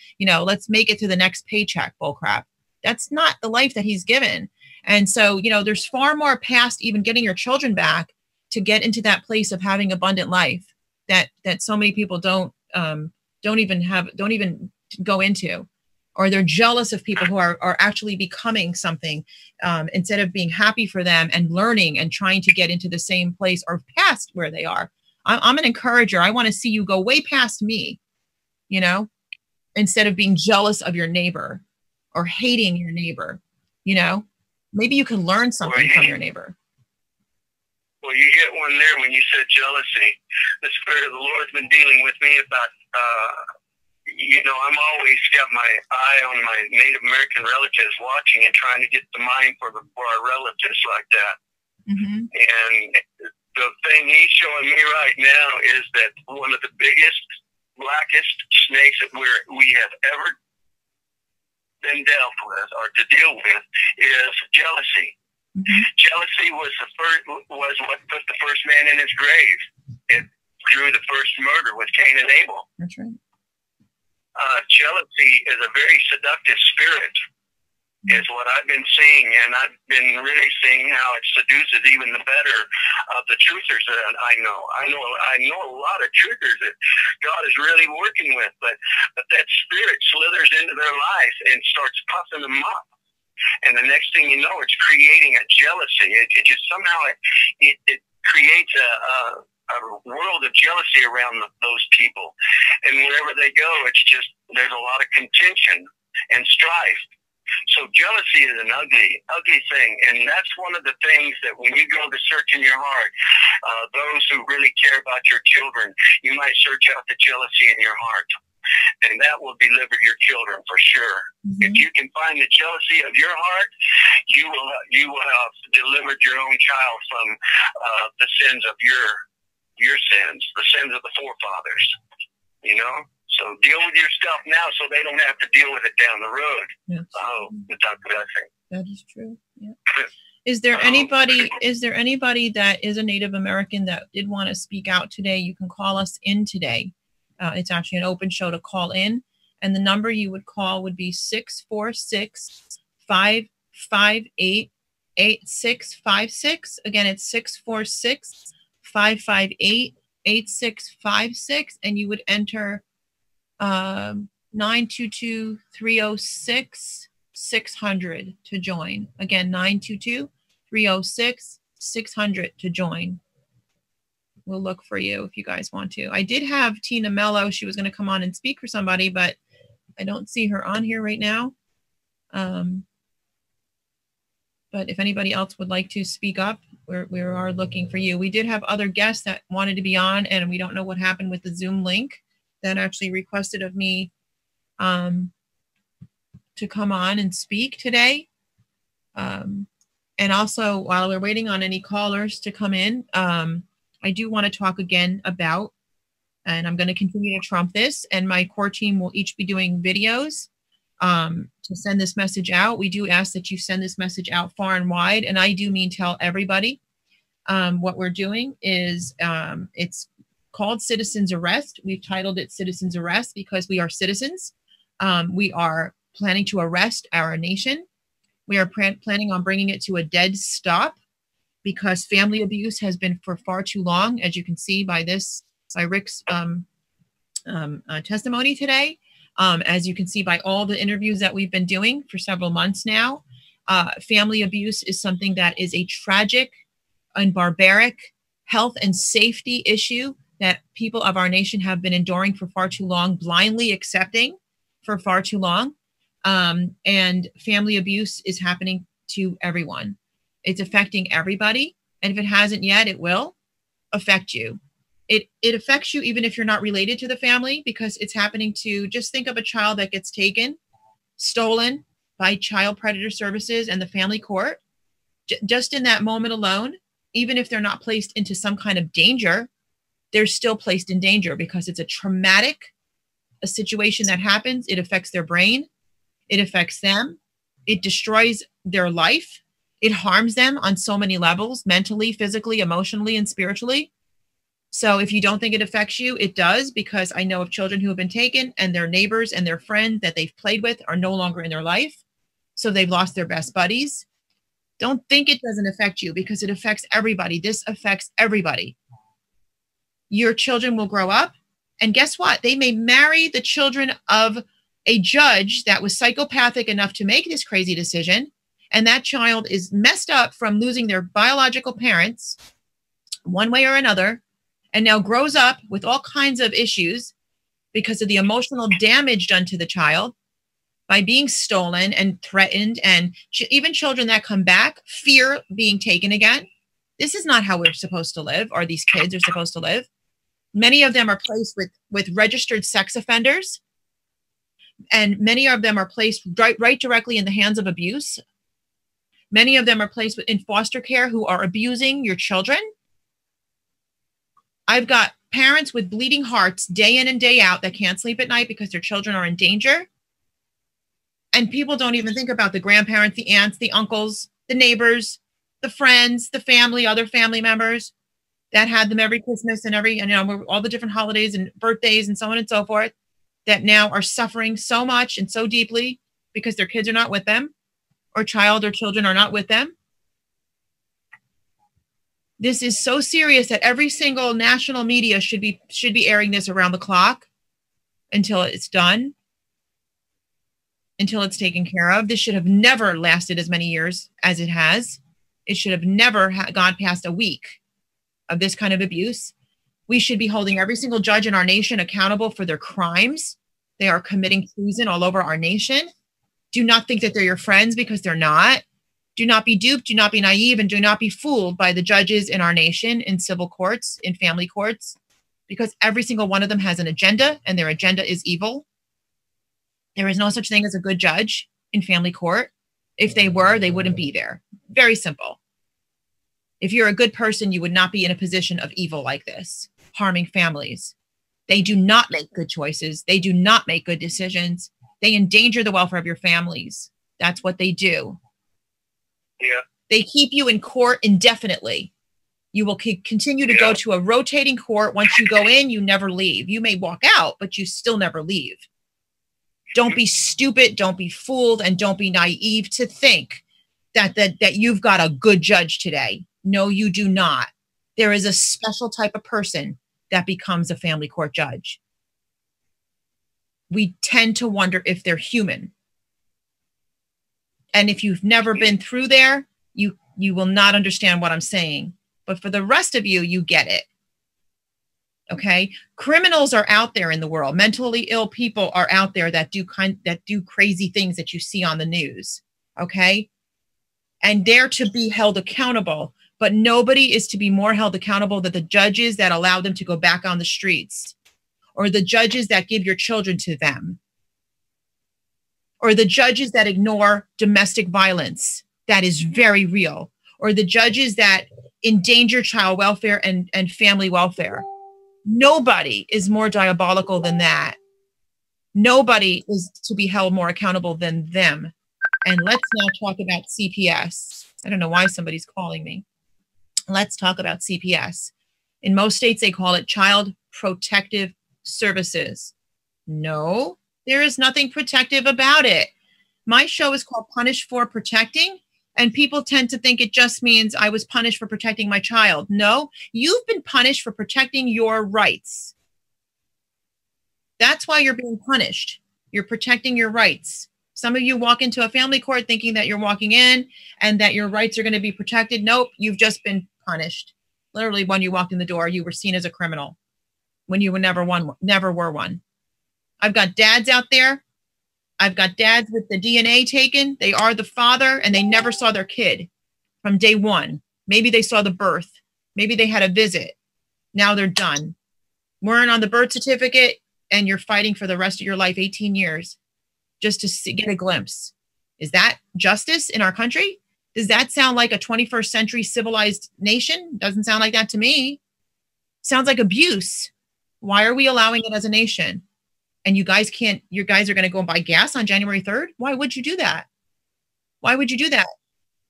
make it to the next paycheck bullcrap. That's not the life that he's given. And so, there's far more past even getting your children back to get into that place of having abundant life that so many people don't even go into. or they're jealous of people who are actually becoming something, instead of being happy for them and learning and trying to get into the same place or past where they are. I'm an encourager. I want to see you go way past me, you know, instead of being jealous of your neighbor or hating your neighbor. You know, maybe you can learn something from your neighbor. Well, you hit one there when you said jealousy. The Spirit of the Lord has been dealing with me about, you know, I'm always got my eye on my Native American relatives, watching and trying to get the mind for our relatives like that. Mm-hmm. And the thing he's showing me right now is that one of the biggest, blackest snakes that we have ever been dealt with or to deal with is jealousy. Mm-hmm. Jealousy was what put the first man in his grave. It drew the first murder with Cain and Abel. That's right. Jealousy is a very seductive spirit, is what I've been seeing, and I've been really seeing how it seduces even the better of the truthers that I know. I know a lot of truthers that God is really working with, but that spirit slithers into their life and starts puffing them up. And the next thing you know, it's creating a jealousy. It just somehow it creates a world of jealousy around those people. And wherever they go, it's just, there's a lot of contention and strife. So jealousy is an ugly thing. And that's one of the things that when you go to search in your heart, those who really care about your children, you might search out the jealousy in your heart. And that will deliver your children for sure. Mm-hmm. If you can find the jealousy of your heart, you will have delivered your own child from the sins of your sins, the sins of the forefathers. You know, so deal with your stuff now, so they don't have to deal with it down the road. Yes. Oh, it's a blessing. That is true. Yeah. Is there anybody that is a Native American that did want to speak out today? You can call us in today. It's actually an open show to call in. And the number you would call would be 646-558-8656. Again, it's 646-558-8656. And you would enter 922-306-600 to join. Again, 922-306-600 to join. We'll look for you if you guys want to. I did have Tina Mello. She was going to come on and speak for somebody, but I don't see her on here right now. But if anybody else would like to speak up, we are looking for you. We did have other guests that wanted to be on, and we don't know what happened with the Zoom link that actually requested of me to come on and speak today. And also, while we're waiting on any callers to come in, I do want to talk again about, and I'm going to continue to trump this, and my core team will each be doing videos to send this message out. We do ask that you send this message out far and wide, and I do mean tell everybody. What we're doing is, it's called Citizens Arrest. We've titled it Citizens Arrest because we are citizens. We are planning to arrest our nation. We are planning on bringing it to a dead stop, because family abuse has been for far too long, as you can see by Rick's testimony today. As you can see by all the interviews that we've been doing for several months now, family abuse is something that is a tragic and barbaric health and safety issue that people of our nation have been enduring for far too long, blindly accepting for far too long. And family abuse is happening to everyone. It's affecting everybody. And if it hasn't yet, it will affect you. It affects you even if you're not related to the family, because it's happening to, just think of a child that gets taken, stolen by Child Predator Services and the family court. Just in that moment alone, even if they're not placed into some kind of danger, they're still placed in danger because it's a traumatic situation that happens. It affects their brain. It affects them. It destroys their life. It harms them on so many levels, mentally, physically, emotionally, and spiritually. So if you don't think it affects you, it does, because I know of children who have been taken and their neighbors and their friends that they've played with are no longer in their life. So they've lost their best buddies. Don't think it doesn't affect you, because it affects everybody. This affects everybody. Your children will grow up, and guess what? They may marry the children of a judge that was psychopathic enough to make this crazy decision, and that child is messed up from losing their biological parents one way or another, and now grows up with all kinds of issues because of the emotional damage done to the child by being stolen and threatened, and even children that come back fear being taken again. This is not how we're supposed to live, or these kids are supposed to live. Many of them are placed with registered sex offenders, and many of them are placed right directly in the hands of abuse. Many of them are placed in foster care who are abusing your children. I've got parents with bleeding hearts day in and day out that can't sleep at night because their children are in danger. And people don't even think about the grandparents, the aunts, the uncles, the neighbors, the friends, the family, other family members that had them every Christmas and all the different holidays and birthdays and so on and so forth, that now are suffering so much and so deeply because their kids are not with them, or child or children are not with them. This is so serious that every single national media should be airing this around the clock until it's done, until it's taken care of. This should have never lasted as many years as it has. It should have never gone past a week of this kind of abuse. We should be holding every single judge in our nation accountable for their crimes. They are committing treason all over our nation. Do not think that they're your friends, because they're not. Do not be duped, do not be naive, and do not be fooled by the judges in our nation, in civil courts, in family courts, because every single one of them has an agenda, and their agenda is evil. There is no such thing as a good judge in family court. If they were, they wouldn't be there. Very simple. If you're a good person, you would not be in a position of evil like this, harming families. They do not make good choices. They do not make good decisions. They endanger the welfare of your families. That's what they do. Yeah. They keep you in court indefinitely. You will continue to go to a rotating court. Once you go in, you never leave. You may walk out, but you still never leave. Don't be stupid, don't be fooled, and don't be naive to think that you've got a good judge today. No, you do not. There is a special type of person that becomes a family court judge. We tend to wonder if they're human. And if you've never been through there, you will not understand what I'm saying. But for the rest of you, you get it. Okay? Criminals are out there in the world. Mentally ill people are out there that do crazy things that you see on the news. Okay? And they're to be held accountable. But nobody is to be more held accountable than the judges that allow them to go back on the streets, or the judges that give your children to them, or the judges that ignore domestic violence that is very real, or the judges that endanger child welfare and family welfare. Nobody is more diabolical than that. Nobody is to be held more accountable than them. And let's now talk about CPS. I don't know why somebody's calling me. Let's talk about CPS. In most states, they call it Child Protective Services. No, there is nothing protective about it. My show is called Punished for Protecting, and people tend to think it just means I was punished for protecting my child. No, you've been punished for protecting your rights. That's why you're being punished. You're protecting your rights. Some of you walk into a family court thinking that you're walking in and that your rights are going to be protected. Nope, you've just been punished. Literally, when you walked in the door, you were seen as a criminal when you were never were one. I've got dads out there. I've got dads with the DNA taken. They are the father, and they never saw their kid from day one. Maybe they saw the birth. Maybe they had a visit. Now they're done. Weren't on the birth certificate, and you're fighting for the rest of your life, 18 years, just to get a glimpse. Is that justice in our country? Does that sound like a 21st century civilized nation? Doesn't sound like that to me. Sounds like abuse. Why are we allowing it as a nation? And you guys are going to go and buy gas on January 3rd? Why would you do that? Why would you do that?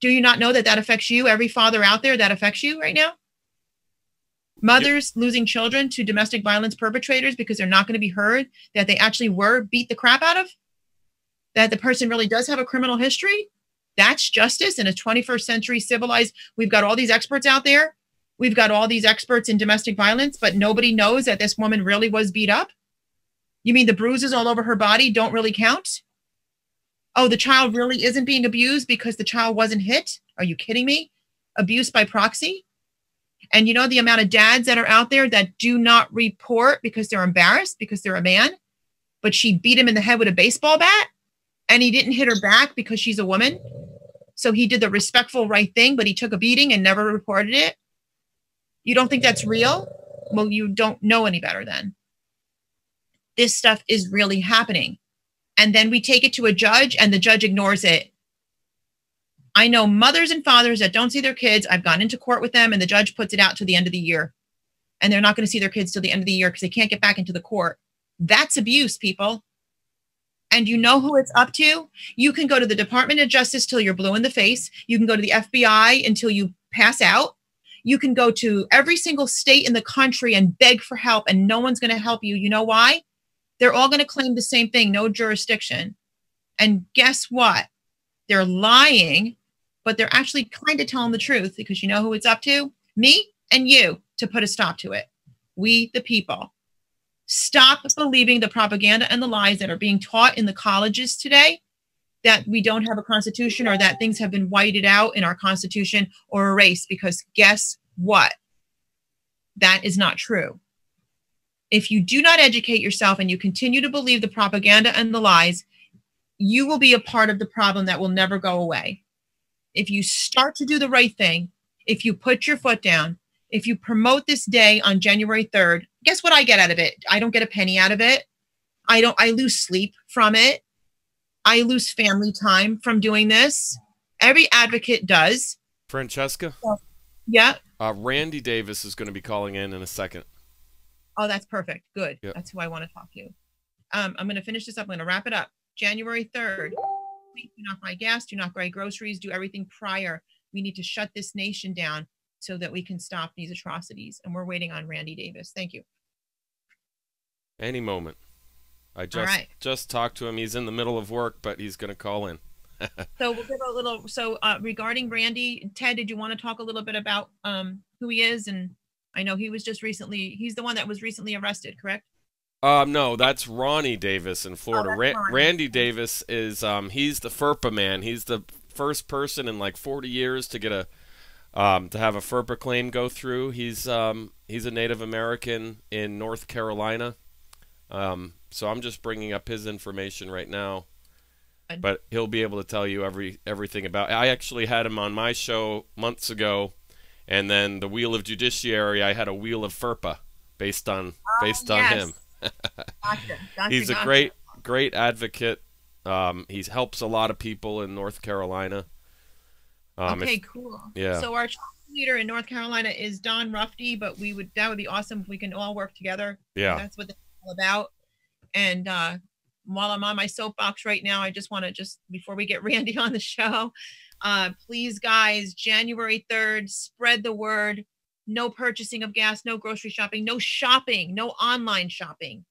Do you not know that affects you? Every father out there, that affects you right now? Mothers losing children to domestic violence perpetrators because they're not going to be heard, that they actually were beat the crap out of, that the person really does have a criminal history. That's justice in a 21st century civilized. We've got all these experts out there. We've got all these experts in domestic violence, but nobody knows that this woman really was beat up. You mean the bruises all over her body don't really count? Oh, the child really isn't being abused because the child wasn't hit? Are you kidding me? Abuse by proxy? And you know the amount of dads that are out there that do not report because they're embarrassed because they're a man, but she beat him in the head with a baseball bat and he didn't hit her back because she's a woman. So he did the respectful right thing, but he took a beating and never reported it. You don't think that's real? Well, you don't know any better then. This stuff is really happening. And then we take it to a judge and the judge ignores it. I know mothers and fathers that don't see their kids. I've gone into court with them and the judge puts it out to the end of the year. And they're not going to see their kids till the end of the year because they can't get back into the court. That's abuse, people. And you know who it's up to? You can go to the Department of Justice till you're blue in the face. You can go to the FBI until you pass out. You can go to every single state in the country and beg for help and no one's going to help you. You know why? They're all going to claim the same thing, no jurisdiction. And guess what? They're lying, but they're actually kind of telling the truth because you know who it's up to? Me and you to put a stop to it. We, the people. Stop believing the propaganda and the lies that are being taught in the colleges today, that we don't have a constitution or that things have been whited out in our constitution or erased, because guess what? That is not true. If you do not educate yourself and you continue to believe the propaganda and the lies, you will be a part of the problem that will never go away. If you start to do the right thing, if you put your foot down, if you promote this day on January 3rd, guess what I get out of it? I don't get a penny out of it. I lose sleep from it. I lose family time from doing this. Every advocate does. Francesca? Yeah. Randy Davis is going to be calling in a second. Oh, that's perfect. Good. Yep. That's who I want to talk to. I'm going to finish this up. I'm going to wrap it up. January 3rd. Please do not buy gas. Do not buy groceries. Do everything prior. We need to shut this nation down so that we can stop these atrocities. And we're waiting on Randy Davis. Thank you. Any moment. I just talked to him. He's in the middle of work, but he's going to call in. So we'll give a little. So regarding Randy, Ted, did you want to talk a little bit about who he is? And I know he was just recently. He's the one that was recently arrested, correct? No, that's Ronnie Davis in Florida. Oh, Randy Davis is he's the FERPA man. He's the first person in like 40 years to get a to have a FERPA claim go through. He's a Native American in North Carolina. So I'm just bringing up his information right now, but he'll be able to tell you everything about it. I actually had him on my show months ago, and then the Wheel of Judiciary, I had a Wheel of FERPA based on him. Gotcha. He's a great advocate. He helps a lot of people in North Carolina. Okay, cool. Yeah. So our leader in North Carolina is Don Rufty, but that would be awesome if we can all work together. Yeah. That's what it's all about. And while I'm on my soapbox right now, I just want to before we get Randy on the show, please, guys, January 3rd, spread the word. No purchasing of gas, no grocery shopping, no shopping, no online shopping.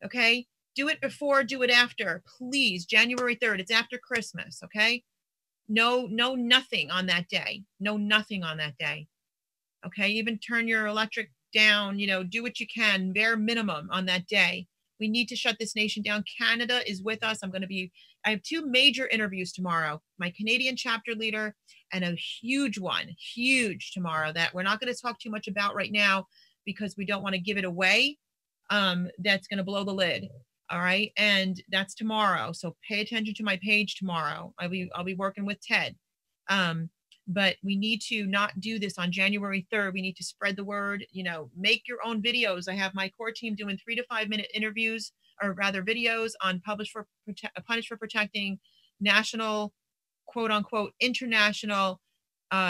Okay? Do it before, do it after. Please, January 3rd. It's after Christmas, okay? No, nothing on that day. No, nothing on that day. Okay? Even turn your electric down, do what you can, bare minimum on that day. We need to shut this nation down. Canada is with us. I have two major interviews tomorrow. My Canadian chapter leader and a huge tomorrow that we're not going to talk too much about right now because we don't want to give it away. That's going to blow the lid. All right. And that's tomorrow. So pay attention to my page tomorrow. I'll be working with Ted. But we need to not do this on January 3rd. We need to spread the word, make your own videos. I have my core team doing 3 to 5 minute interviews, or rather videos on Punished for Protecting National, quote unquote, International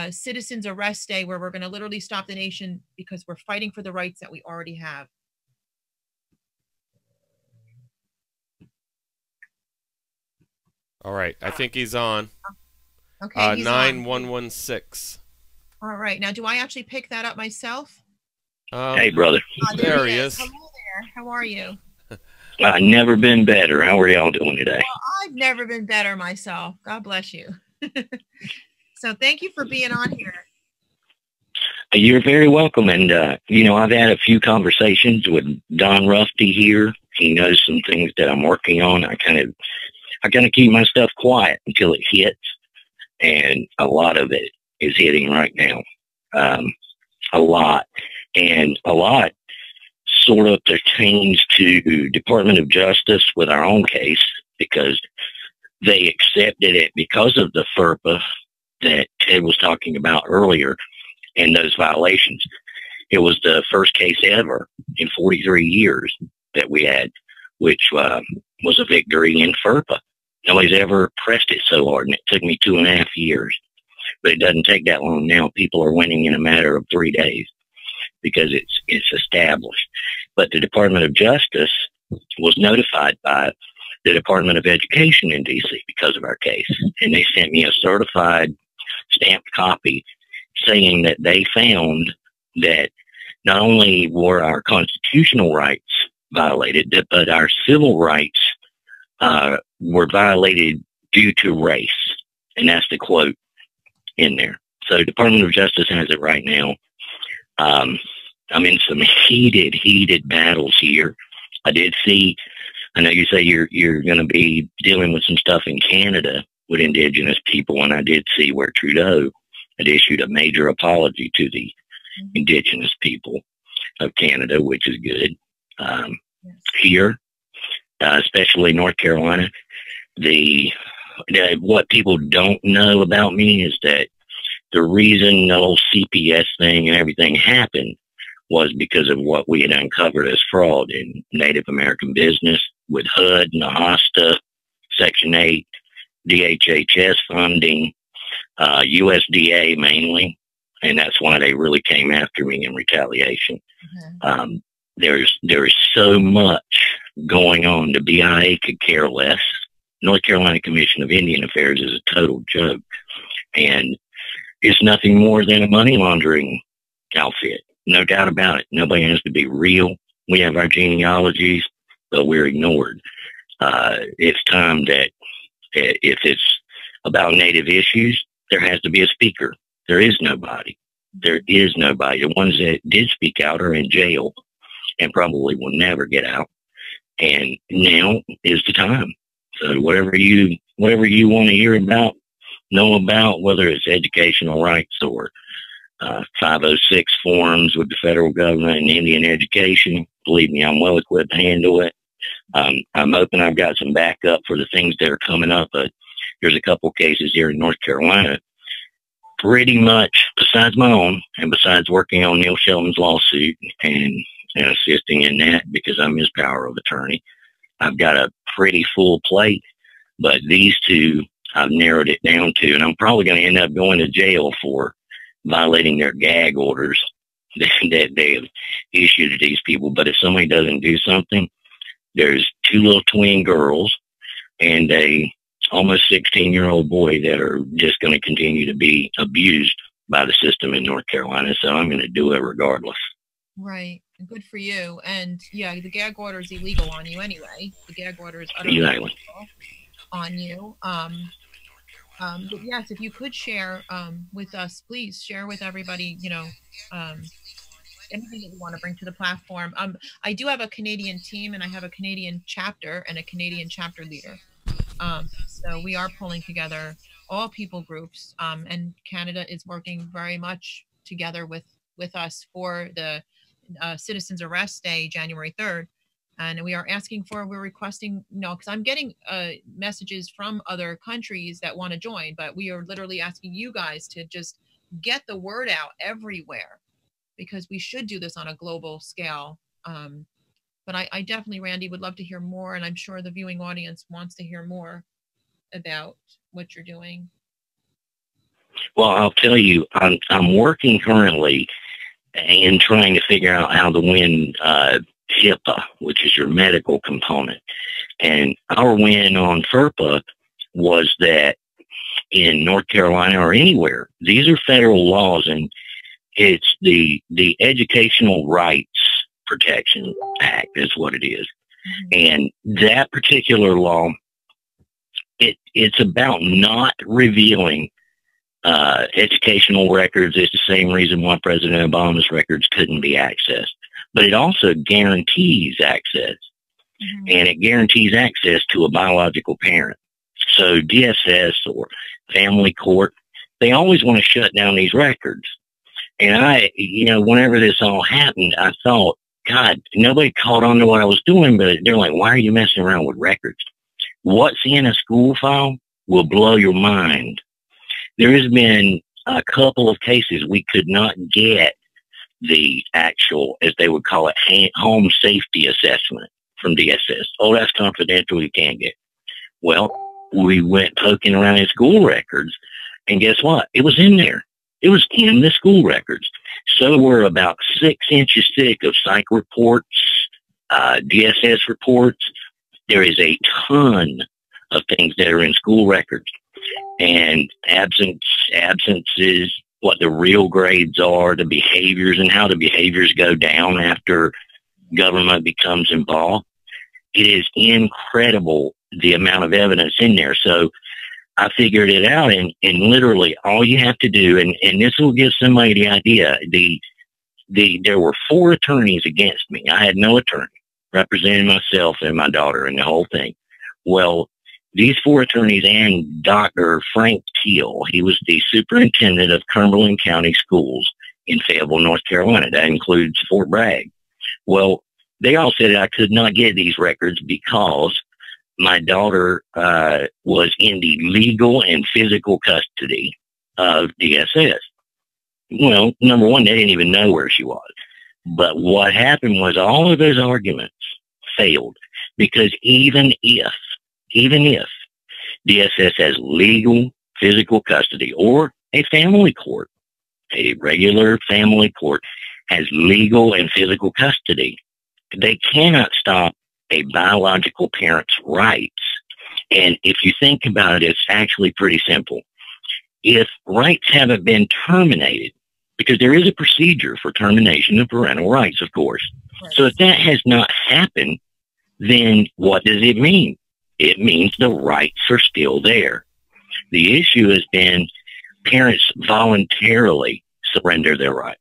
Citizens Arrest Day, where we're going to literally stop the nation because we're fighting for the rights that we already have. All right. I think he's on. Okay. 9116. All right. Now, do I actually pick that up myself? Hey, brother. There he is. Hello there. How are you? I've never been better. How are y'all doing today? Well, I've never been better myself. God bless you. So thank you for being on here. You're very welcome. And, I've had a few conversations with Don Rufty here. He knows some things that I'm working on. I kind of keep my stuff quiet until it hits, and a lot of it is hitting right now. A lot, and a lot sort of pertains to Department of Justice with our own case, because they accepted it because of the FERPA that Ted was talking about earlier and those violations. It was the first case ever in 43 years that we had, which was a victory in FERPA. Nobody's ever pressed it so hard, and it took me 2.5 years. But it doesn't take that long now. People are winning in a matter of 3 days because it's established. But the Department of Justice was notified by the Department of Education in D.C. because of our case. And they sent me a certified stamped copy saying that they found that not only were our constitutional rights violated, but our civil rights were violated due to race. And that's the quote in there. So Department of Justice has it right now. I'm in some heated battles here. I know you say you're going to be dealing with some stuff in Canada with Indigenous people, and I did see where Trudeau had issued a major apology to the Indigenous people of Canada, which is good. Here, especially North Carolina, what people don't know about me is that the reason the whole CPS thing and everything happened was because of what we had uncovered as fraud in Native American business with HUD, NAHASTA, Section 8, DHHS funding, USDA mainly, and that's why they really came after me in retaliation. There is so much going on. The BIA could care less. North Carolina Commission of Indian Affairs is a total joke, and it's nothing more than a money laundering outfit. No doubt about it. Nobody has to be real. We have our genealogies, but we're ignored. It's time that if it's about Native issues, there has to be a speaker. There is nobody. There is nobody. The ones that did speak out are in jail and probably will never get out. And now is the time. So whatever you want to hear about, know about, whether it's educational rights or 506 forums with the federal government and Indian education, believe me, I'm well equipped to handle it. I'm hoping I've got some backup for the things that are coming up, but there's a couple cases here in North Carolina. Pretty much, besides my own, and besides working on Neil Shelton's lawsuit and assisting in that because I'm his power of attorney, I've got a pretty full plate, but these two I've narrowed it down to, and I'm probably going to end up going to jail for violating their gag orders that they have issued to these people. But if somebody doesn't do something, there's 2 little twin girls and a almost 16-year-old boy that are just going to continue to be abused by the system in North Carolina. So I'm going to do it regardless. Right. Good for you. And yeah, the gag order is illegal on you anyway. The gag order is utterly illegal on you. But yes, if you could share with us, please share with everybody, anything that you want to bring to the platform. I do have a Canadian team, and I have a Canadian chapter and a Canadian chapter leader. So we are pulling together all people groups, and Canada is working very much together with us for the Citizens Arrest Day, January 3rd. And we're requesting, because I'm getting messages from other countries that want to join, but we are literally asking you guys to just get the word out everywhere, because we should do this on a global scale. But I definitely, Randy, would love to hear more, and I'm sure the viewing audience wants to hear more about what you're doing. Well, I'll tell you, I'm working currently and trying to figure out how to win HIPAA, which is your medical component. And our win on FERPA was that in North Carolina or anywhere, these are federal laws, and it's the Educational Rights Protection Act is what it is. And that particular law, it's about not revealing educational records. It's the same reason why President Obama's records couldn't be accessed. But it also guarantees access. and it guarantees access to a biological parent. So DSS or family court, they always want to shut down these records. And whenever this all happened, I thought, God, nobody caught on to what I was doing, but they're like, why are you messing around with records? What's in a school file will blow your mind. There has been a couple of cases we could not get the actual, as they would call it, home safety assessment from DSS. Oh, that's confidential. You can't get. Well, we went poking around in school records, and guess what? It was in there. It was in the school records. So we're about 6 inches thick of psych reports, DSS reports. There is a ton of things that are in school records. And absences, what the real grades are, the behaviors, and how the behaviors go down after government becomes involved. It is incredible the amount of evidence in there. So I figured it out, and literally all you have to do, and this will give somebody the idea, there were 4 attorneys against me. I had no attorney representing myself and my daughter and the whole thing. Well, these 4 attorneys and Dr. Frank Teal, he was the superintendent of Cumberland County Schools in Fayetteville, North Carolina. That includes Fort Bragg. Well, they all said I could not get these records because my daughter was in the legal and physical custody of DSS. Well, number one, they didn't even know where she was. But what happened was all of those arguments failed, because even if DSS has legal physical custody, or a family court, a regular family court has legal and physical custody, they cannot stop a biological parent's rights. And if you think about it, it's actually pretty simple. If rights haven't been terminated, because there is a procedure for termination of parental rights, of course. Right. So if that has not happened, then what does it mean? It means the rights are still there. The issue has been parents voluntarily surrender their rights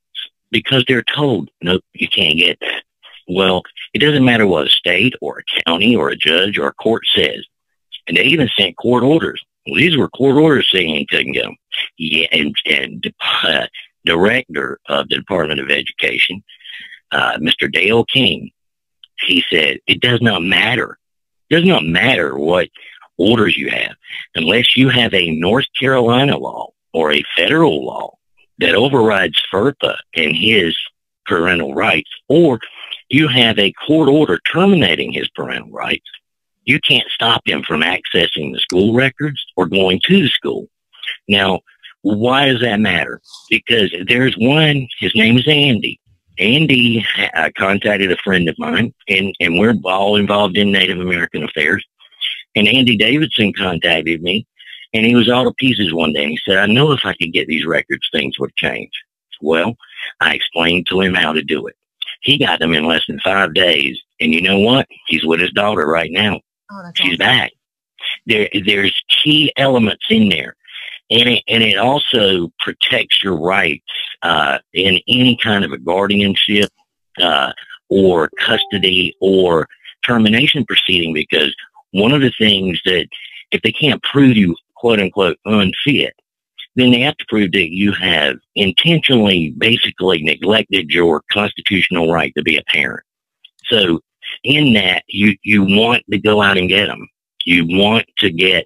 because they're told, nope, you can't get that. Well, it doesn't matter what a state or a county or a judge or a court says. And they even sent court orders. Well, these were court orders saying he couldn't get them. Yeah, and director of the Department of Education, Mr. Dale King, he said, it does not matter. It does not matter what orders you have, unless you have a North Carolina law or a federal law that overrides FERPA and his parental rights, or you have a court order terminating his parental rights. You can't stop him from accessing the school records or going to the school. Now, why does that matter? Because there's one, his name is Andy. Andy contacted a friend of mine, and we're all involved in Native American affairs. And Andy Davidson contacted me, and he was all to pieces one day. And he said, I know if I could get these records, things would change. Well, I explained to him how to do it. He got them in less than 5 days. And you know what? He's with his daughter right now. Oh, that's She's awesome. back. There's key elements in there. And it also protects your rights in any kind of a guardianship or custody or termination proceeding, because one of the things that if they can't prove you, quote unquote, unfit, then they have to prove that you have intentionally basically neglected your constitutional right to be a parent. So in that, you want to go out and get them. You want to get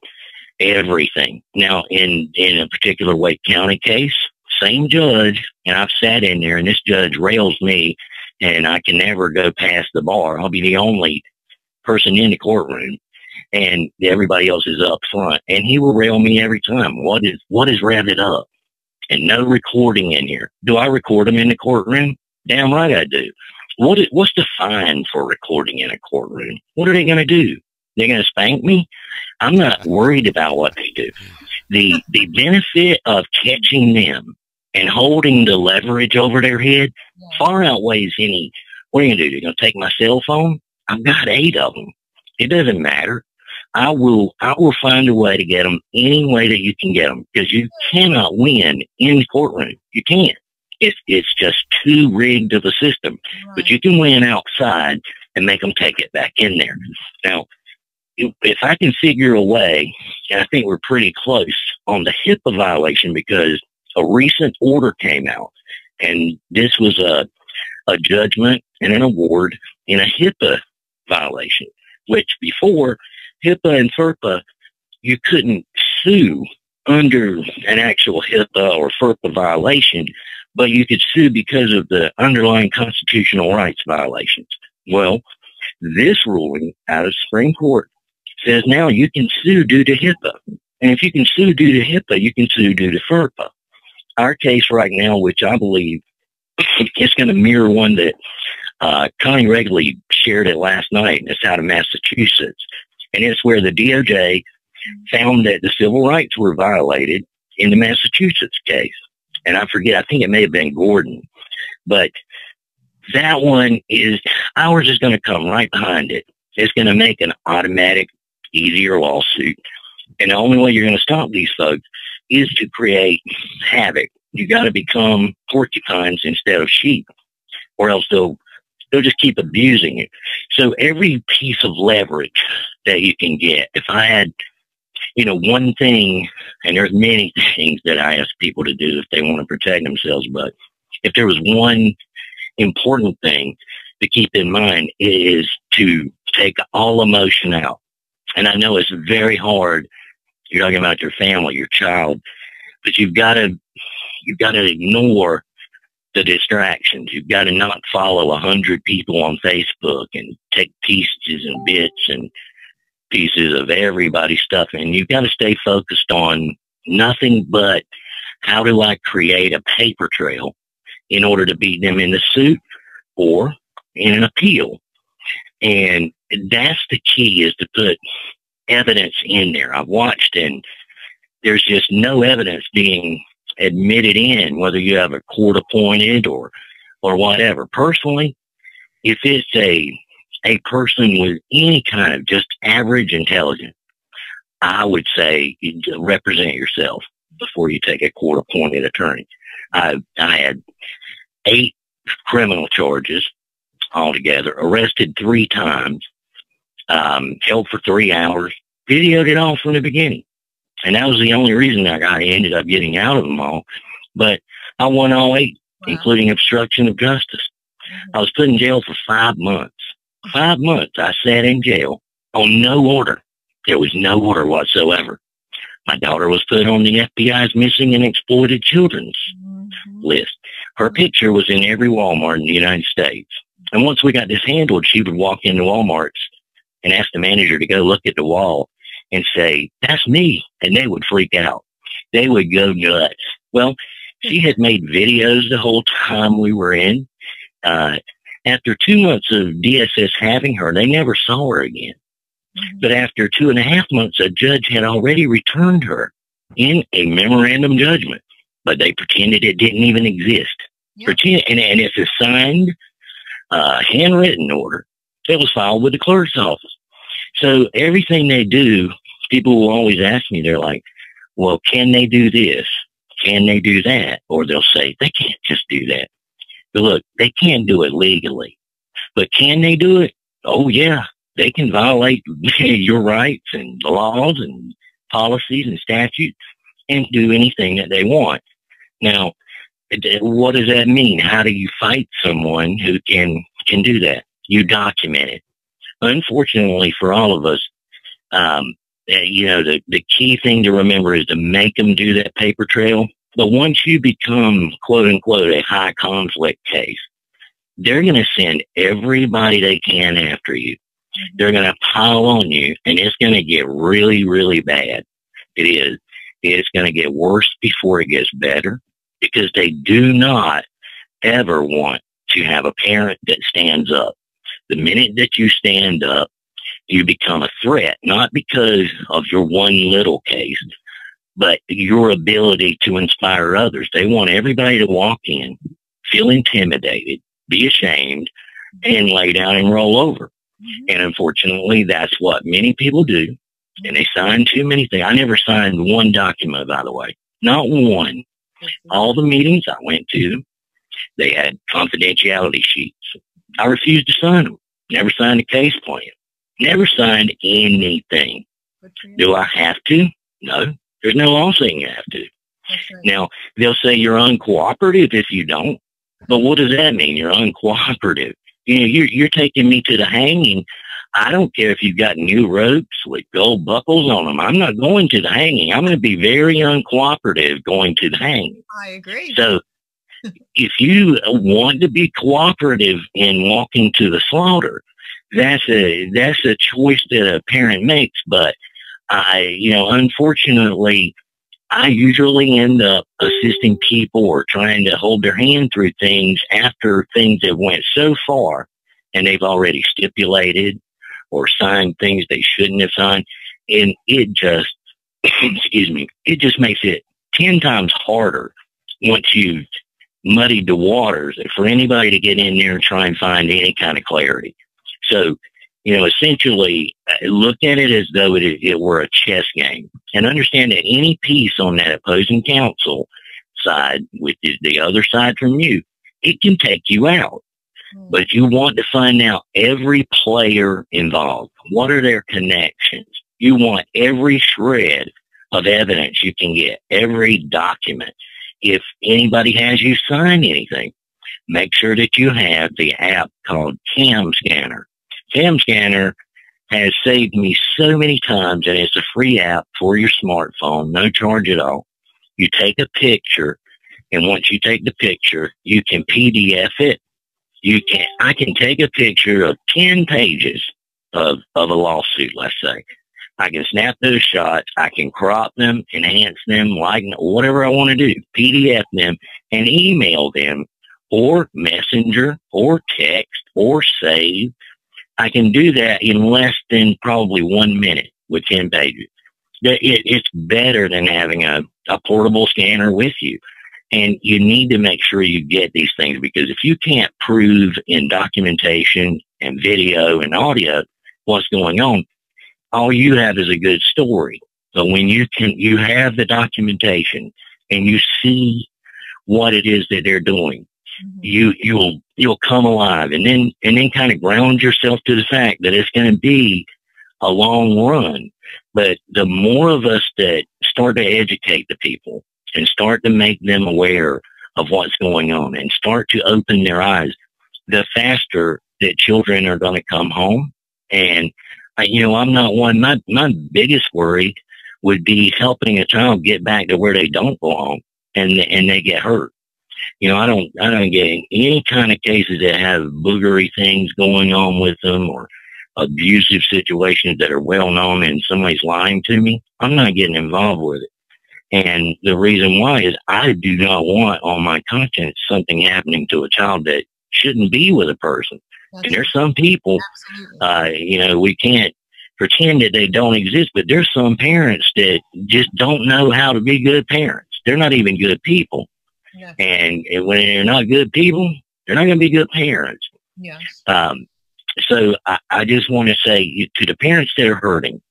everything. Now, in a particular Wake County case, same judge, and I've sat in there, and this judge rails me, and I can never go past the bar. I'll be the only person in the courtroom, and everybody else is up front, and he will rail me every time. What is revved up? And no recording in here. Do I record them in the courtroom? Damn right I do. What's the fine for recording in a courtroom? What are they going to do? They're going to spank me? I'm not worried about what they do. The benefit of catching them and holding the leverage over their head far outweighs any. What are you going to do? You're going to take my cell phone? I've got 8 of them. It doesn't matter. I will find a way to get them any way that you can get them, because you cannot win in the courtroom. You can't. It's just too rigged of a system. Right. But you can win outside, and and make them take it back in there. Now, if I can figure a way, and I think we're pretty close on the HIPAA violation, because a recent order came out, and this was a judgment and an award in a HIPAA violation, which before HIPAA and FERPA, you couldn't sue under an actual HIPAA or FERPA violation, but you could sue because of the underlying constitutional rights violations. Well, this ruling out of Supreme Court says now you can sue due to HIPAA. And if you can sue due to HIPAA, you can sue due to FERPA. Our case right now, which I believe is going to mirror one that Connie Regley shared it last night, and it's out of Massachusetts. And it's where the DOJ found that the civil rights were violated in the Massachusetts case. And I forget, I think it may have been Gordon. But that one is, ours is going to come right behind it. It's going to make an automatic, easier lawsuit. And the only way you're going to stop these folks is to create havoc. You got to become porcupines instead of sheep, or else they'll just keep abusing it. So every piece of leverage that you can get, if I had, one thing, and there's many things that I ask people to do if they want to protect themselves, but if there was one important thing to keep in mind, it is to take all emotion out. And I know it's very hard. You're talking about your family, your child, but you've got to ignore the distractions. You've got to not follow 100 people on Facebook and take pieces and bits and pieces of everybody's stuff. And you've got to stay focused on nothing but how do I create a paper trail in order to beat them in the suit or in an appeal. And that's the key, is to put evidence in there. I've watched, and there's just no evidence being admitted in, whether you have a court appointed or whatever. Personally, if it's a person with any kind of just average intelligence, I would say represent yourself before you take a court appointed attorney. I had 8 criminal charges altogether, arrested 3 times, held for 3 hours, videoed it all from the beginning. And that was the only reason I ended up getting out of them all. But I won all 8, wow, including obstruction of justice. I was put in jail for 5 months. 5 months I sat in jail on no order. There was no order whatsoever. My daughter was put on the FBI's missing and exploited children's list. Her picture was in every Walmart in the United States. And once we got this handled, she would walk into Walmart's and ask the manager to go look at the wall and say, "That's me." And they would freak out. They would go nuts. Well, she had made videos the whole time we were in. After 2 months of DSS having her, they never saw her again. But after 2.5 months, a judge had already returned her in a memorandum judgment, but they pretended it didn't even exist. Yeah. And it's a signed, handwritten order that was filed with the clerk's office. So everything they do, people will always ask me, they're like, well, can they do this? Can they do that? Or they'll say, they can't just do that. But look, they can do it legally. But can they do it? Oh, yeah. They can violate your rights and the laws and policies and statutes and do anything that they want. Now, what does that mean? How do you fight someone who can do that? You document it. Unfortunately for all of us, the key thing to remember is to make them do that paper trail. But once you become, quote unquote, a high conflict case, they're going to send everybody they can after you. They're going to pile on you, and it's going to get really, really bad. It is. It's going to get worse before it gets better, because they do not ever want to have a parent that stands up. The minute that you stand up, you become a threat, not because of your one little case, but your ability to inspire others. They want everybody to walk in, feel intimidated, be ashamed, and lay down and roll over. And unfortunately, that's what many people do. And they sign too many things. I never signed one document, by the way. Not one. All the meetings I went to, they had confidentiality sheets. I refused to sign them. Never signed a case plan. Never signed anything. Do I have to? No. There's no law saying you have to. That's right. Now, they'll say you're uncooperative if you don't. But what does that mean? You're uncooperative. You know, you're taking me to the hanging. I don't care if you've got new ropes with gold buckles on them. I'm not going to the hanging. I'm going to be very uncooperative going to the hanging. I agree. So if you want to be cooperative in walking to the slaughter, that's a choice that a parent makes. But unfortunately, I usually end up assisting people or trying to hold their hand through things after things have went so far and they've already stipulated or signed things they shouldn't have signed. And it just, it just makes it 10 times harder once you've muddied the waters for anybody to get in there and try and find any kind of clarity. So, essentially look at it as though it were a chess game, and understand that any piece on that opposing counsel side, which is the other side from you, it can take you out. But you want to find out every player involved. What are their connections? You want every shred of evidence you can get, every document. If anybody has you sign anything, make sure that you have the app called Cam Scanner. Cam Scanner has saved me so many times, and it's a free app for your smartphone, no charge at all. You take a picture, and once you take the picture, you can PDF it. I can take a picture of 10 pages of a lawsuit, let's say. I can snap those shots. I can crop them, enhance them, whatever I want to do, PDF them, and email them, or messenger, or text, or save. I can do that in less than probably 1 minute with 10 pages. It's better than having a portable scanner with you. And you need to make sure you get these things, because if you can't prove in documentation and video and audio what's going on, all you have is a good story. But when you have the documentation and you see what it is that they're doing, you'll come alive, and then kind of ground yourself to the fact that it's going to be a long run. But the more of us that start to educate the people and start to make them aware of what's going on and start to open their eyes, the faster that children are going to come home. And I'm not one. My biggest worry would be helping a child get back to where they don't belong and they get hurt. I don't get any kind of cases that have boogery things going on with them or abusive situations that are well known and somebody's lying to me. I'm not getting involved with it. And the reason why is I do not want on my conscience something happening to a child that shouldn't be with a person. That's And there's some people, absolutely. we can't pretend that they don't exist, but there's some parents that just don't know how to be good parents. They're not even good people. Yes. And when they're not good people, they're not going to be good parents. Yes. So I just want to say to the parents that are hurting,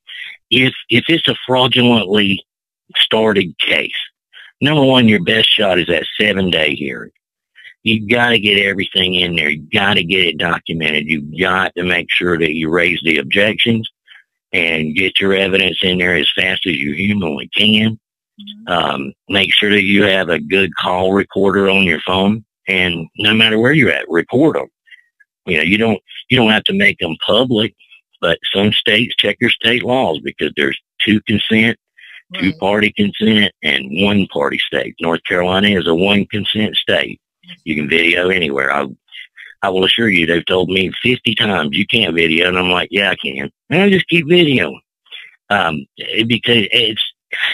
if it's a fraudulently started case, number one, your best shot is that 7-day hearing. You got to get everything in there. You got to get it documented. You got to make sure that you raise the objections and get your evidence in there as fast as you humanly can. Make sure that you have a good call recorder on your phone, and no matter where you're at, record them. You don't have to make them public, but some states check your state laws, because there's two consent, two-party consent, and one-party state. North Carolina is a one-consent state. You can video anywhere. I will assure you, they've told me 50 times, you can't video, and I'm like, yeah, I can. And I just keep videoing. Because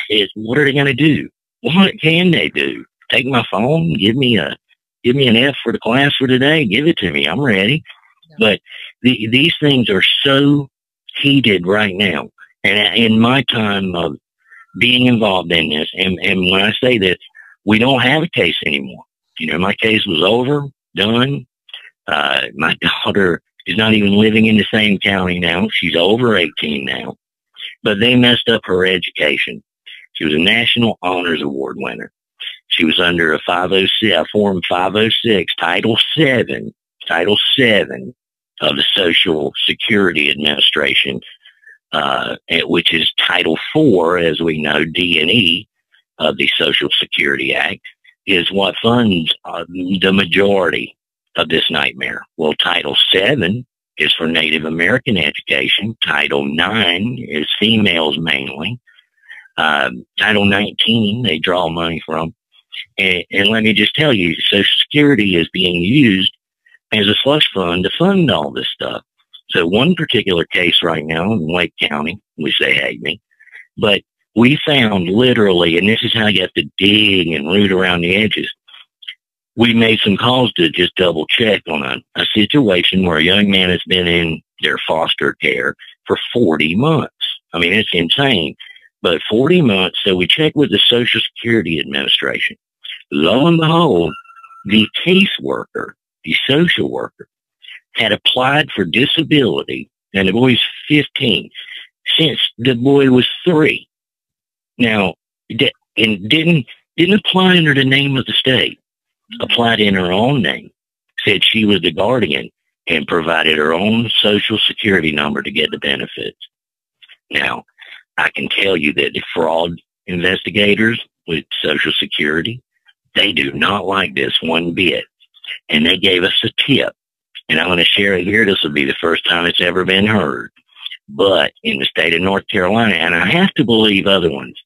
it's what are they going to do? What can they do? Take my phone, give me an F for the class for today, give it to me. I'm ready. Yeah. But these things are so heated right now. And in my time of being involved in this, and when I say this, we don't have a case anymore. My case was over, done. My daughter is not even living in the same county now. She's over 18 now. But they messed up her education. She was a National Honors Award winner. She was under a Form 506, Title VII of the Social Security Administration, which is Title IV, as we know, D&E of the Social Security Act, is what funds the majority of this nightmare. Well, Title VII is for Native American education. Title IX is females mainly. Title 19, they draw money from. And let me just tell you, Social Security is being used as a slush fund to fund all this stuff. So one particular case right now in Wake County, which they hate me, but we found literally, and this is how you have to dig and root around the edges, we made some calls to just double check on a situation where a young man has been in their foster care for 40 months. I mean, it's insane, but 40 months. So we checked with the Social Security Administration. Lo and behold, the caseworker, the social worker, had applied for disability, and the boy's 15, since the boy was 3. Now, and didn't apply under the name of the state. Applied in her own name, said she was the guardian, and provided her own Social Security number to get the benefits. Now, I can tell you that the fraud investigators with Social Security, they do not like this one bit. And they gave us a tip. And I'm going to share it here. This will be the first time it's ever been heard. But in the state of North Carolina, and I have to believe other ones,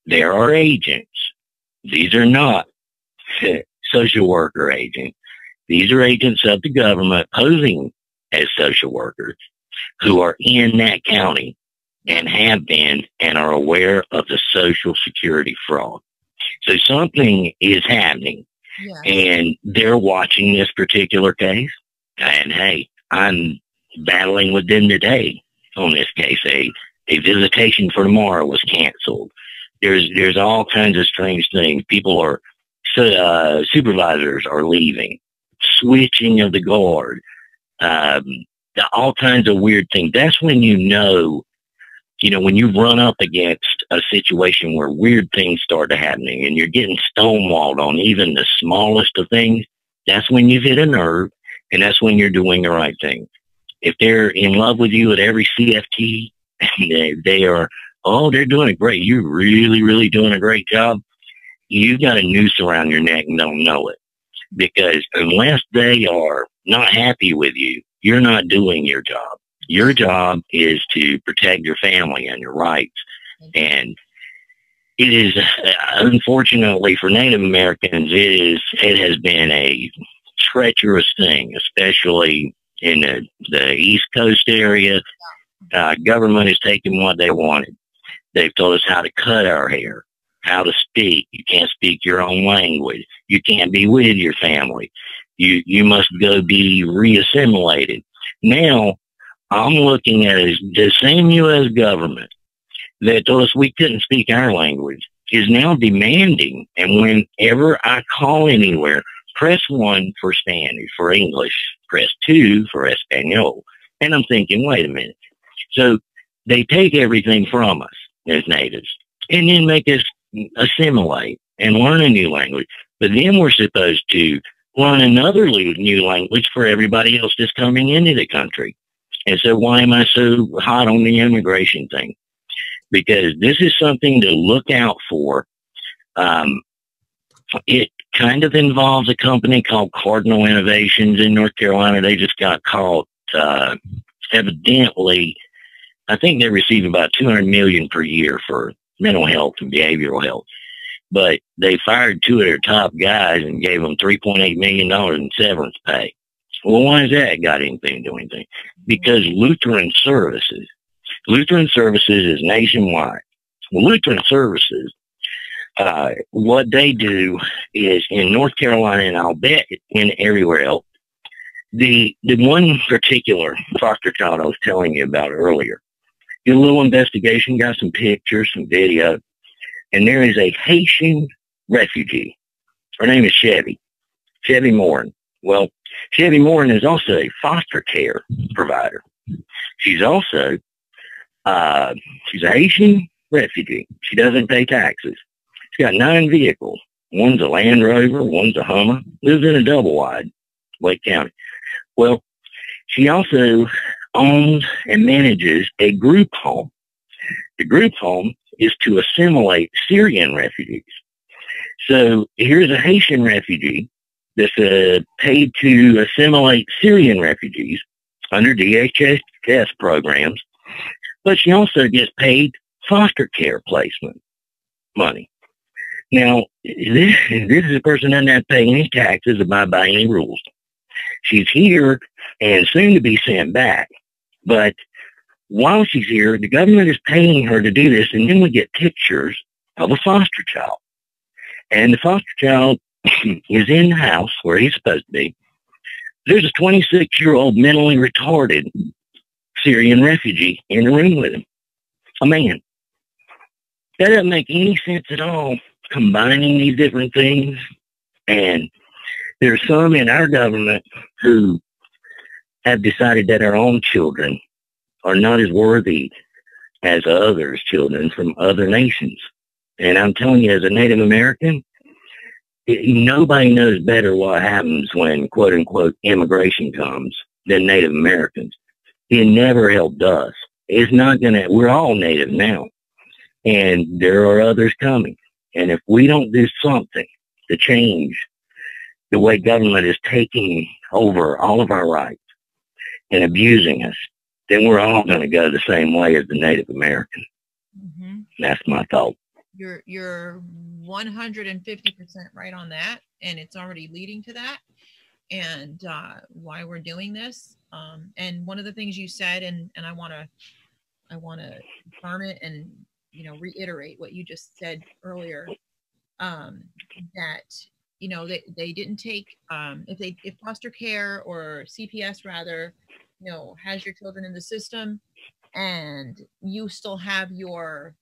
there are agents. These are not social worker agents. These are agents of the government posing as social workers who are in that county and have been and are aware of the Social Security fraud. So something is happening. Yeah. And they're watching this particular case. And hey, I'm battling with them today on this case. A visitation for tomorrow was canceled. There's all kinds of strange things. People are, supervisors are leaving, switching of the guard, all kinds of weird things. That's when you know, when you run up against a situation where weird things start to happening and you're getting stonewalled on even the smallest of things, that's when you've hit a nerve, and that's when you're doing the right thing. If they're in love with you at every CFT, they are, oh, they're doing it great. You're really, really doing a great job. You got a noose around your neck and don't know it. Because unless they are not happy with you, you're not doing your job. Your job is to protect your family and your rights. And it is, unfortunately for Native Americans, it has been a treacherous thing, especially in the East Coast area. Government has taken what they wanted. They've told us how to cut our hair, how to speak. You can't speak your own language. You can't be with your family. You must go be reassimilated. Now, I'm looking at it, the same U.S. government that told us we couldn't speak our language is now demanding, and whenever I call anywhere, press 1 for Spanish, for English, press 2 for Espanol. And I'm thinking, wait a minute. So they take everything from us as natives and then make us assimilate and learn a new language. But then we're supposed to learn another new language for everybody else that's coming into the country. And so why am I so hot on the immigration thing? Because this is something to look out for. It kind of involves a company called Cardinal Innovations in North Carolina. They just got caught, evidently, I think they receive about $200 million per year for mental health and behavioral health. But they fired 2 of their top guys and gave them $3.8 million in severance pay. Well, why has that got anything to do anything? Because Lutheran Services is nationwide. Well, Lutheran Services, what they do is in North Carolina, and I'll bet in everywhere else, the one particular foster child I was telling you about earlier, did a little investigation, got some pictures, some video, and there is a Haitian refugee. Her name is Chevy Morin. Well, Chevy Morin is also a foster care provider. She's also, she's a Haitian refugee. She doesn't pay taxes. She's got 9 vehicles. One's a Land Rover, one's a Hummer, lives in a double wide, Wake County. Well, She also owns and manages a group home. The group home is to assimilate Syrian refugees. So here's a Haitian refugee that's paid to assimilate Syrian refugees under DHS programs, but she also gets paid foster care placement money. Now, this is a person that doesn't have to pay any taxes, abide by any rules. She's here and soon to be sent back. But while she's here, the government is paying her to do this, and then we get pictures of a foster child. And the foster child is in the house where he's supposed to be. There's a 26-year-old mentally retarded Syrian refugee in the room with him. A man. That doesn't make any sense at all, combining these different things. And there's some in our government who have decided that our own children are not as worthy as others' children from other nations. And I'm telling you, as a Native American, nobody knows better what happens when, quote unquote, immigration comes than Native Americans. It never helped us. It's not going to, we're all Native now. And there are others coming. And if we don't do something to change the way government is taking over all of our rights and abusing us, then we're all going to go the same way as the Native American. Mm-hmm. That's my thought. You're 150% right on that, and it's already leading to that, and why we're doing this. And one of the things you said, and I want to confirm it and reiterate what you just said earlier, that they didn't take if foster care or CPS rather has your children in the system, and you still have your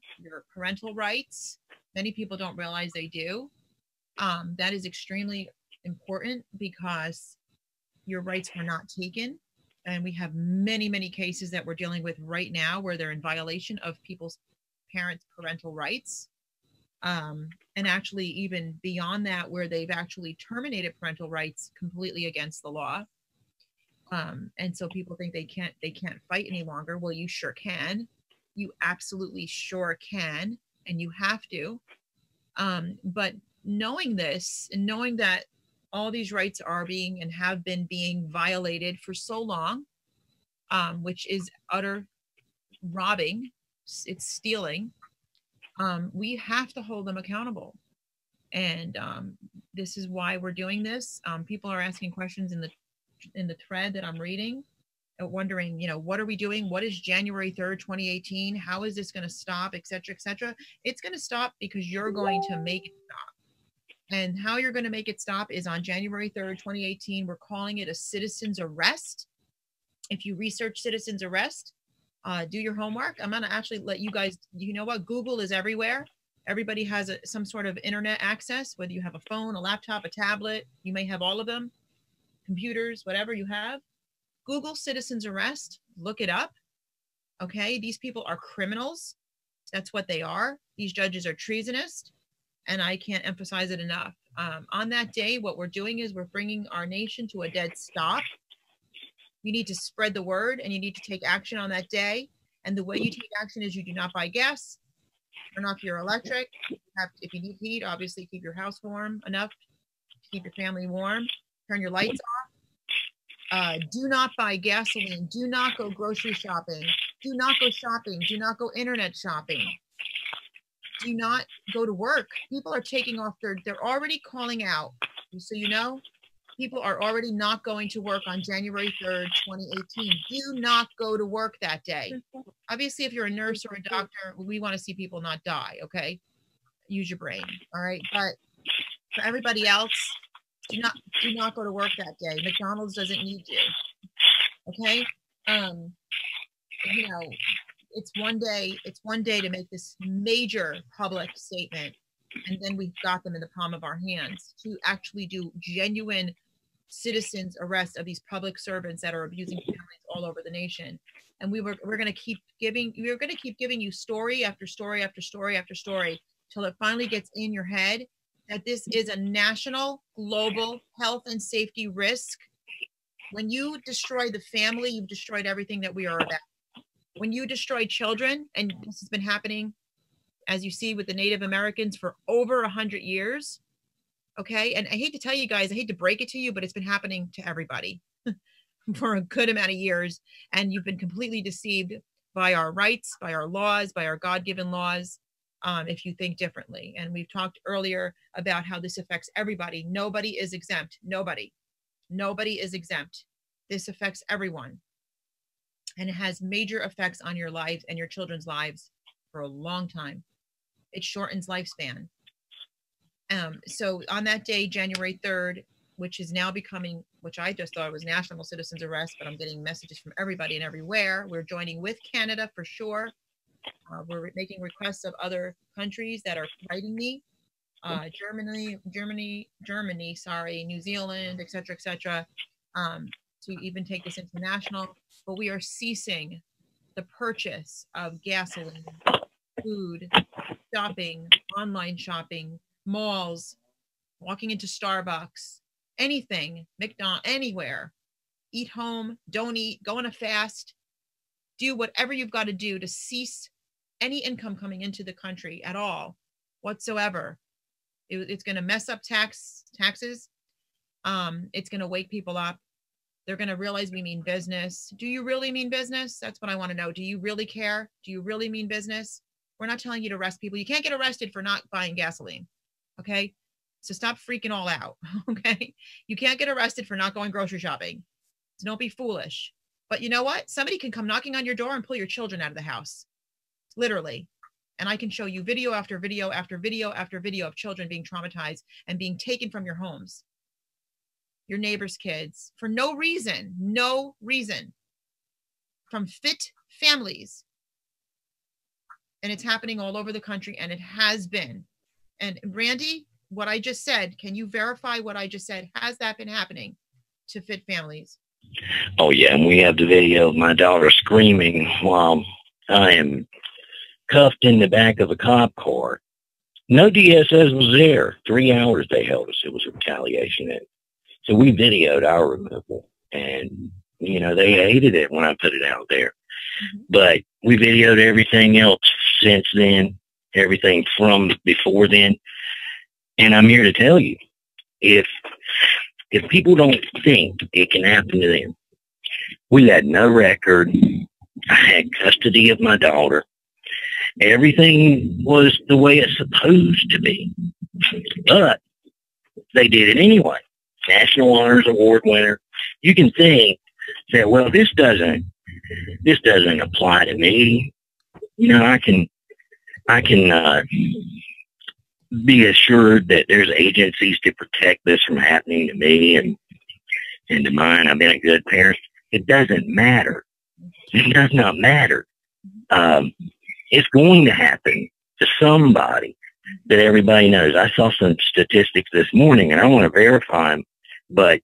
parental rights. Many people don't realize they do. That is extremely important because your rights were not taken. And we have many, many cases that we're dealing with right now where they're in violation of people's parents' parental rights. And actually even beyond that, where they've actually terminated parental rights completely against the law. And so people think they can't fight any longer. Well, you sure can. You absolutely sure can, and you have to. But knowing this and knowing that all these rights are being and have been being violated for so long, which is utter robbing, it's stealing, we have to hold them accountable. And this is why we're doing this. People are asking questions in the thread that I'm reading, wondering, what are we doing? What is January 3rd, 2018? How is this going to stop, et cetera, et cetera? It's going to stop because you're going to make it stop. And how you're going to make it stop is on January 3rd, 2018. We're calling it a citizen's arrest. If you research citizen's arrest, do your homework. I'm going to actually let you guys, what? Google is everywhere. Everybody has some sort of internet access, whether you have a phone, a laptop, a tablet. You may have all of them. Computers, whatever you have. Google citizen's arrest, look it up. Okay, these people are criminals. That's what they are. These judges are treasonous, and I can't emphasize it enough. On that day, what we're doing is we're bringing our nation to a dead stop. You need to spread the word, and you need to take action on that day. And the way you take action is you do not buy gas, turn off your electric. If you need heat, obviously keep your house warm enough to keep your family warm. Turn your lights off. Do not buy gasoline. Do not go grocery shopping. Do not go shopping. Do not go internet shopping. Do not go to work. People are taking off they're already calling out. So people are already not going to work on January 3rd, 2018. Do not go to work that day. Obviously, if you're a nurse or a doctor, we want to see people not die, okay? Use your brain, all right? But for everybody else, do not go to work that day. McDonald's doesn't need you. Okay? It's one day to make this major public statement, and then we've got them in the palm of our hands to actually do genuine citizens arrest of these public servants that are abusing families all over the nation. And we're going to keep giving you story after story after story after story till it finally gets in your head that this is a national, global health and safety risk When you destroy the family, you've destroyed everything that we are about. When you destroy children, and this has been happening, as you see with the Native Americans for over 100 years, okay? And I hate to tell you guys, I hate to break it to you, but it's been happening to everybody for a good amount of years. And you've been completely deceived by our rights, by our laws, by our God-given laws, if you think differently. And we've talked earlier about how this affects everybody. Nobody is exempt. Nobody is exempt. This affects everyone. And it has major effects on your lives and your children's lives for a long time. It shortens lifespan. So on that day, January 3rd, which is now becoming, which I just thought was National Citizens Arrest, but I'm getting messages from everybody and everywhere. We're joining with Canada for sure. We're making requests of other countries that are fighting me. Germany, New Zealand, etc., to even take this international. But we are ceasing the purchase of gasoline, food, shopping, online shopping, malls, walking into Starbucks, anything, McDonald's, anywhere. Eat home, don't eat, go on a fast, do whatever you've got to do to cease any income coming into the country at all whatsoever. It's going to mess up taxes. It's going to wake people up. They're going to realize we mean business. Do you really mean business? That's what I want to know. Do you really care? Do you really mean business? We're not telling you to arrest people. You can't get arrested for not buying gasoline. Okay. So stop freaking all out. Okay. You can't get arrested for not going grocery shopping. So don't be foolish. But you know what? Somebody can come knocking on your door and pull your children out of the house. Literally. And I can show you video after video after video after video of children being traumatized and being taken from your homes, your neighbors' kids, for no reason, from fit families. And it's happening all over the country, and it has been. And Randy, what I just said, can you verify what I just said? Has that been happening to fit families? Oh, yeah, and we have the video of my daughter screaming while I am cuffed in the back of a cop car. No DSS was there. 3 hours they held us. It was a retaliation. So we videoed our removal, and, you know, they hated it when I put it out there. But we videoed everything else since then, everything from before then. And I'm here to tell you, if people don't think it can happen to them, we had no record. I had custody of my daughter. Everything was the way it's supposed to be. But they did it anyway. National Honors Award winner. You can think that, well, this doesn't apply to me. You know, I can be assured that there's agencies to protect this from happening to me and to mine. I've been a good parent. It doesn't matter. It does not matter. It's going to happen to somebody that everybody knows. I saw some statistics this morning, and I want to verify them, but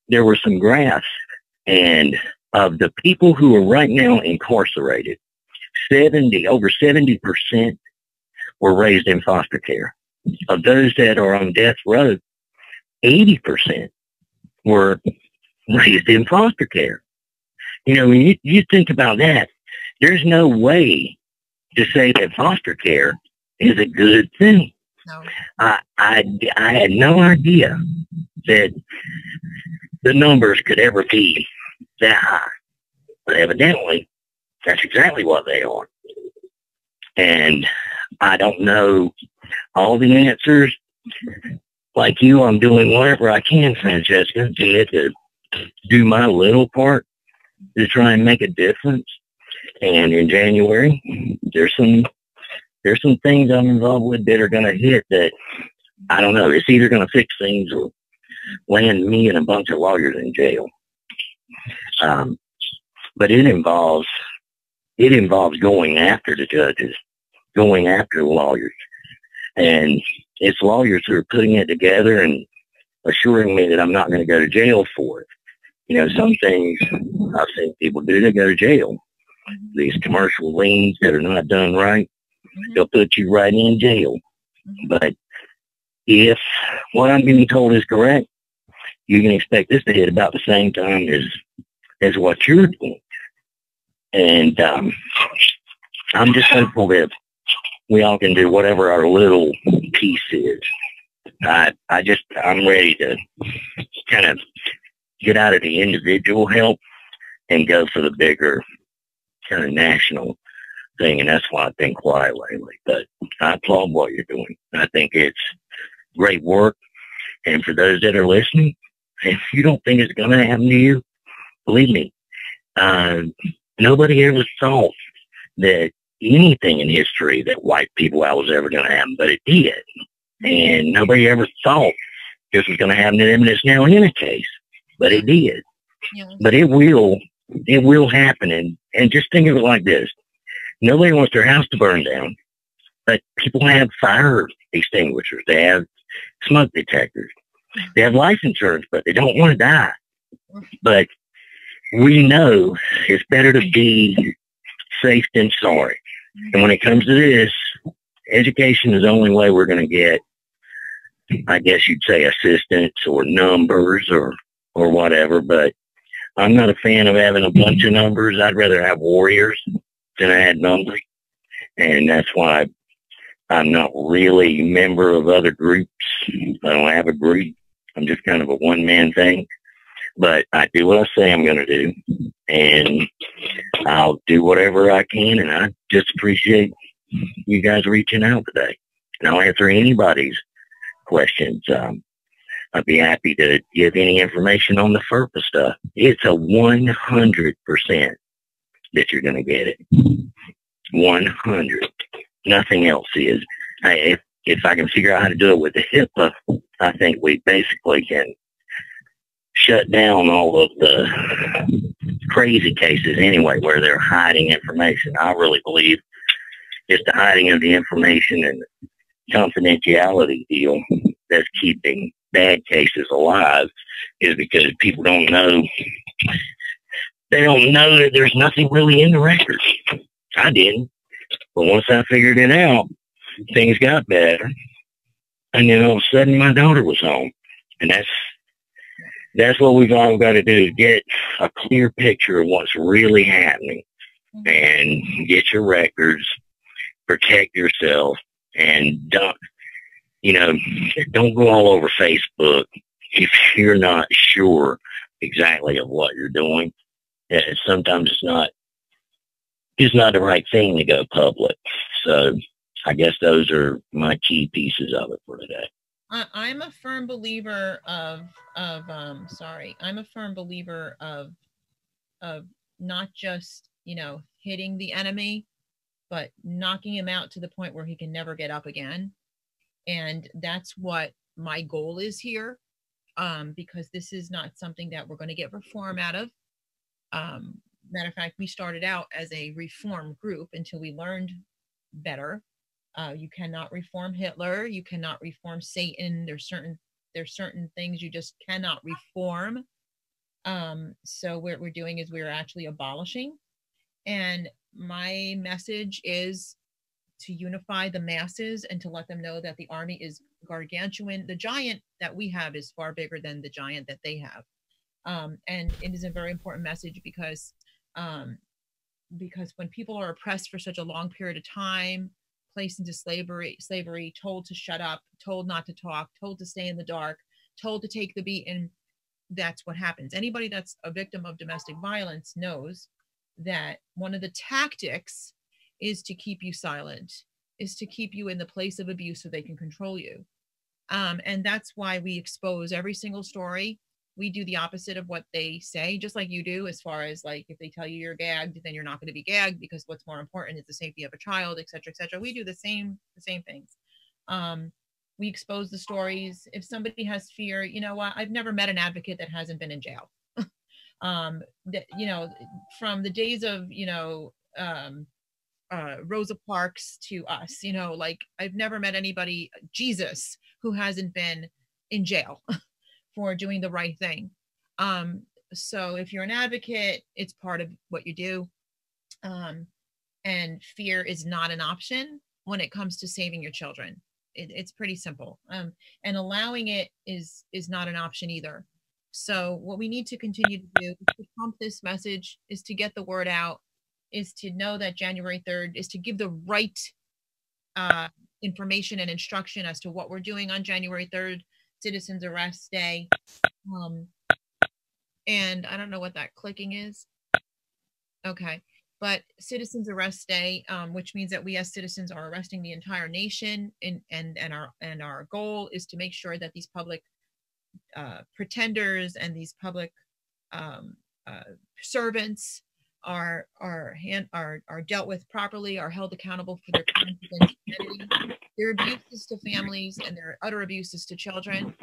there were some graphs, and of the people who are right now incarcerated, over 70% were raised in foster care. Of those that are on death row, 80% were raised in foster care. You know, when you think about that, there's no way to say that foster care is a good thing. No. I had no idea that the numbers could ever be that high. But evidently, that's exactly what they are. And I don't know all the answers. Like you, I'm doing whatever I can, Francesca, to do my little part to try and make a difference. And in January, there's some things I'm involved with that are going to hit that, I don't know, it's either going to fix things or land me and a bunch of lawyers in jail. But it involves going after the judges, going after the lawyers. And it's lawyers who are putting it together and assuring me that I'm not going to go to jail for it. You know, some things I've seen people do, they go to jail. These commercial liens that are not done right, they'll put you right in jail. But if what I'm being told is correct, you can expect this to hit about the same time as what you're doing. And I'm just hopeful that we all can do whatever our little piece is. I'm ready to kind of get out of the individual help and go for the bigger kind of national thing. And that's why I've been quiet lately. But I applaud what you're doing. I think it's great work. And for those that are listening, if you don't think it's going to happen to you, believe me, nobody ever thought that anything in history that wiped people out was ever going to happen, but it did. And nobody ever thought this was going to happen to them, and it's now in a case, but it did. Yeah. But it will happen. And just think of it like this. Nobody wants their house to burn down, but people have fire extinguishers. They have smoke detectors. They have life insurance, but they don't want to die. But we know it's better to be safe than sorry. And when it comes to this, education is the only way we're going to get, I guess you'd say, assistance or numbers or whatever. But I'm not a fan of having a bunch of numbers. I'd rather have warriors than I had numbers. And that's why I'm not really a member of other groups. I don't have a group. I'm just kind of a one-man thing. But I do what I say I'm going to do. And I'll do whatever I can. And I just appreciate you guys reaching out today. And I'll answer anybody's questions. I'd be happy to give any information on the FERPA stuff. It's a 100% that you're going to get it. 100. Nothing else is. If I can figure out how to do it with the HIPAA, I think we basically can shut down all of the crazy cases anyway where they're hiding information. I really believe it's the hiding of the information and the confidentiality deal that's keeping bad cases alive, is because people don't know. They don't know that there's nothing really in the records. I didn't. But once I figured it out, things got better. And then all of a sudden my daughter was home. And that's what we've all got to do, get a clear picture of what's really happening and get your records, protect yourself, and don't go all over Facebook if you're not sure exactly of what you're doing. Sometimes it's not the right thing to go public. So I guess those are my key pieces of it for today. I'm a firm believer of not just, hitting the enemy, but knocking him out to the point where he can never get up again. And that's what my goal is here, because this is not something that we're going to get reform out of. Matter of fact, we started out as a reform group until we learned better. You cannot reform Hitler. You cannot reform Satan. There's certain things you just cannot reform. So what we're doing is we're actually abolishing. And my message is to unify the masses and to let them know that the army is gargantuan. The giant that we have is far bigger than the giant that they have. And it is a very important message because when people are oppressed for such a long period of time, placed into slavery, told to shut up, told not to talk, told to stay in the dark, told to take the beat, and that's what happens. Anybody that's a victim of domestic violence knows that one of the tactics is to keep you silent, is to keep you in the place of abuse so they can control you. And that's why we expose every single story. We do the opposite of what they say, just like you do, as far as like if they tell you you're gagged, then you're not going to be gagged because what's more important is the safety of a child, et cetera, et cetera. We do the same things. We expose the stories. If somebody has fear, you know what? I've never met an advocate that hasn't been in jail. From the days of, Rosa Parks to us, like I've never met anybody, Jesus, who hasn't been in jail for doing the right thing. So if you're an advocate, it's part of what you do. And fear is not an option when it comes to saving your children. It's pretty simple. And allowing it is not an option either. So what we need to continue to do is to pump this message, is to get the word out, is to know that January 3rd is to give the right information and instruction as to what we're doing on January 3rd, Citizens Arrest Day. And I don't know what that clicking is. Okay. But Citizens Arrest Day, which means that we as citizens are arresting the entire nation, and our goal is to make sure that these public pretenders and these public servants are dealt with properly, are held accountable for their crimes against humanity, their abuses to families, and their utter abuses to children.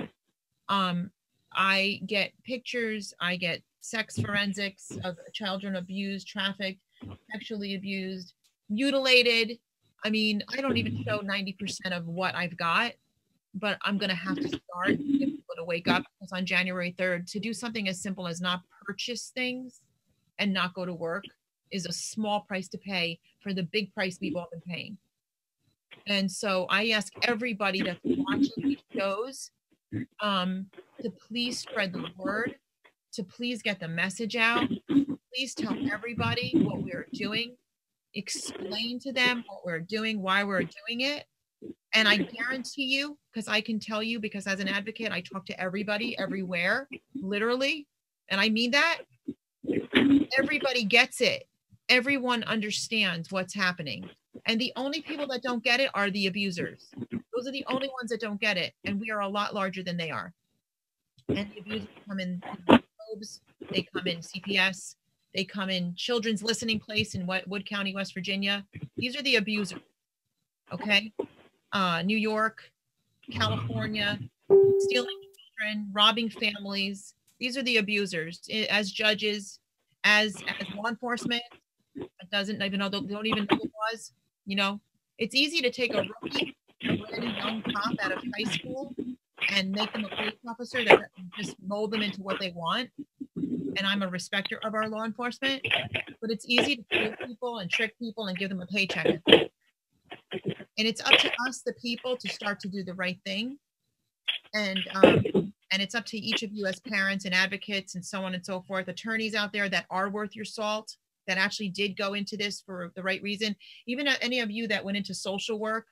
I get pictures, I get sex forensics of children abused, trafficked, sexually abused, mutilated. I mean, I don't even show 90% of what I've got, but I'm going to have to start to get people to wake up, because on January 3rd, to do something as simple as not purchase things and not go to work is a small price to pay for the big price we've all been paying. And so I ask everybody that's watching these shows to please spread the word, to please get the message out. Please tell everybody what we're doing. Explain to them what we're doing, why we're doing it. And I guarantee you, because I can tell you, because as an advocate, I talk to everybody, everywhere, literally. And I mean that. Everybody gets it. Everyone understands what's happening. And the only people that don't get it are the abusers. Those are the only ones that don't get it. And we are a lot larger than they are. And the abusers come in Globes, they come in CPS, they come in Children's Listening Place in Wood County, West Virginia. These are the abusers. Okay? New York, California, stealing children, robbing families. These are the abusers. As judges, as law enforcement, that doesn't even know, don't even know what it was. You know, it's easy to take a rookie, a brand new young cop out of high school and make them a police officer, that just mold them into what they want. And I'm a respecter of our law enforcement, but it's easy to fool people and trick people and give them a paycheck. And it's up to us, the people, to start to do the right thing. And it's up to each of you as parents and advocates and so on and so forth, attorneys out there that are worth your salt, that actually did go into this for the right reason. Even any of you that went into social work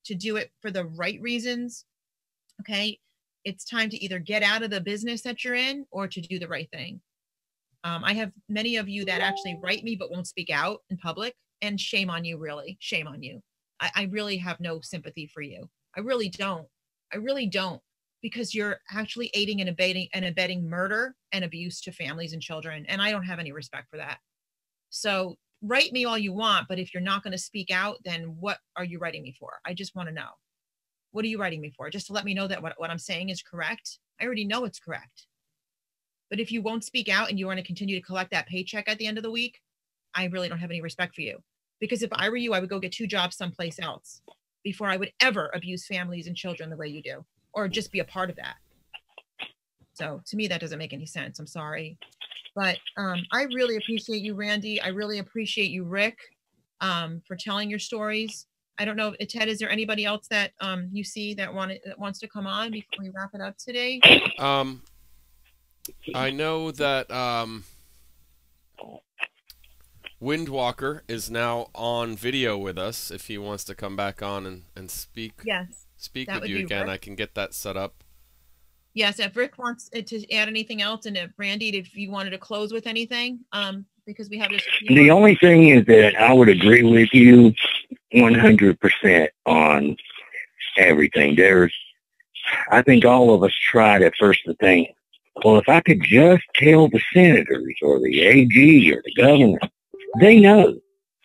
to do it for the right reasons, okay, it's time to either get out of the business that you're in or to do the right thing. I have many of you that actually write me but won't speak out in public, and shame on you, really. Shame on you. I really have no sympathy for you. I really don't. I really don't, because you're actually aiding and abetting murder and abuse to families and children, and I don't have any respect for that. So write me all you want, but if you're not going to speak out, then what are you writing me for? I just want to know. What are you writing me for? Just to let me know that what I'm saying is correct? I already know it's correct. But if you won't speak out and you want to continue to collect that paycheck at the end of the week, I really don't have any respect for you. Because if I were you, I would go get 2 jobs someplace else before I would ever abuse families and children the way you do, or just be a part of that. So to me, that doesn't make any sense. I'm sorry. But I really appreciate you, Randy. I really appreciate you, Rick, for telling your stories. I don't know, Ted, is there anybody else that you see that wants to come on before we wrap it up today? I know that Windwalker is now on video with us. If he wants to come back on and speak, speak with you again, Rick. I can get that set up. Yes, if Rick wants to add anything else, and if Randy, if you wanted to close with anything, because we have this. The only thing is that I would agree with you 100% on everything. I think all of us tried at first to think, well, if I could just tell the senators or the AG or the governor, they know.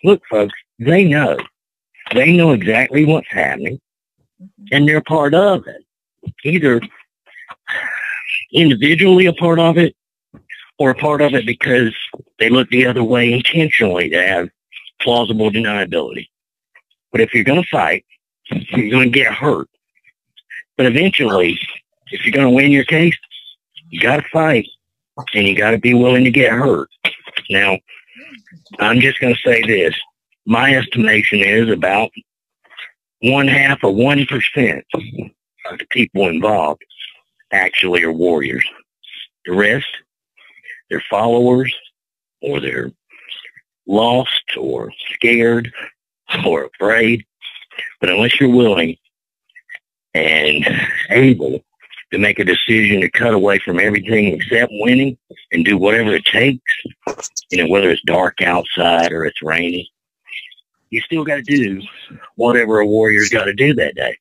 Look, folks, they know. They know exactly what's happening, and they're part of it. Either individually a part of it, or a part of it because they look the other way intentionally to have plausible deniability. But if you're going to fight, you're going to get hurt. But eventually, if you're going to win your case, you got to fight, and you got to be willing to get hurt. Now, I'm just going to say this. My estimation is about 0.5% of the people involved actually are warriors. The rest, they're followers, or they're lost, or scared, or afraid. But unless you're willing and able to make a decision to cut away from everything except winning and do whatever it takes, whether it's dark outside or it's rainy, you still got to do whatever a warrior's got to do that day.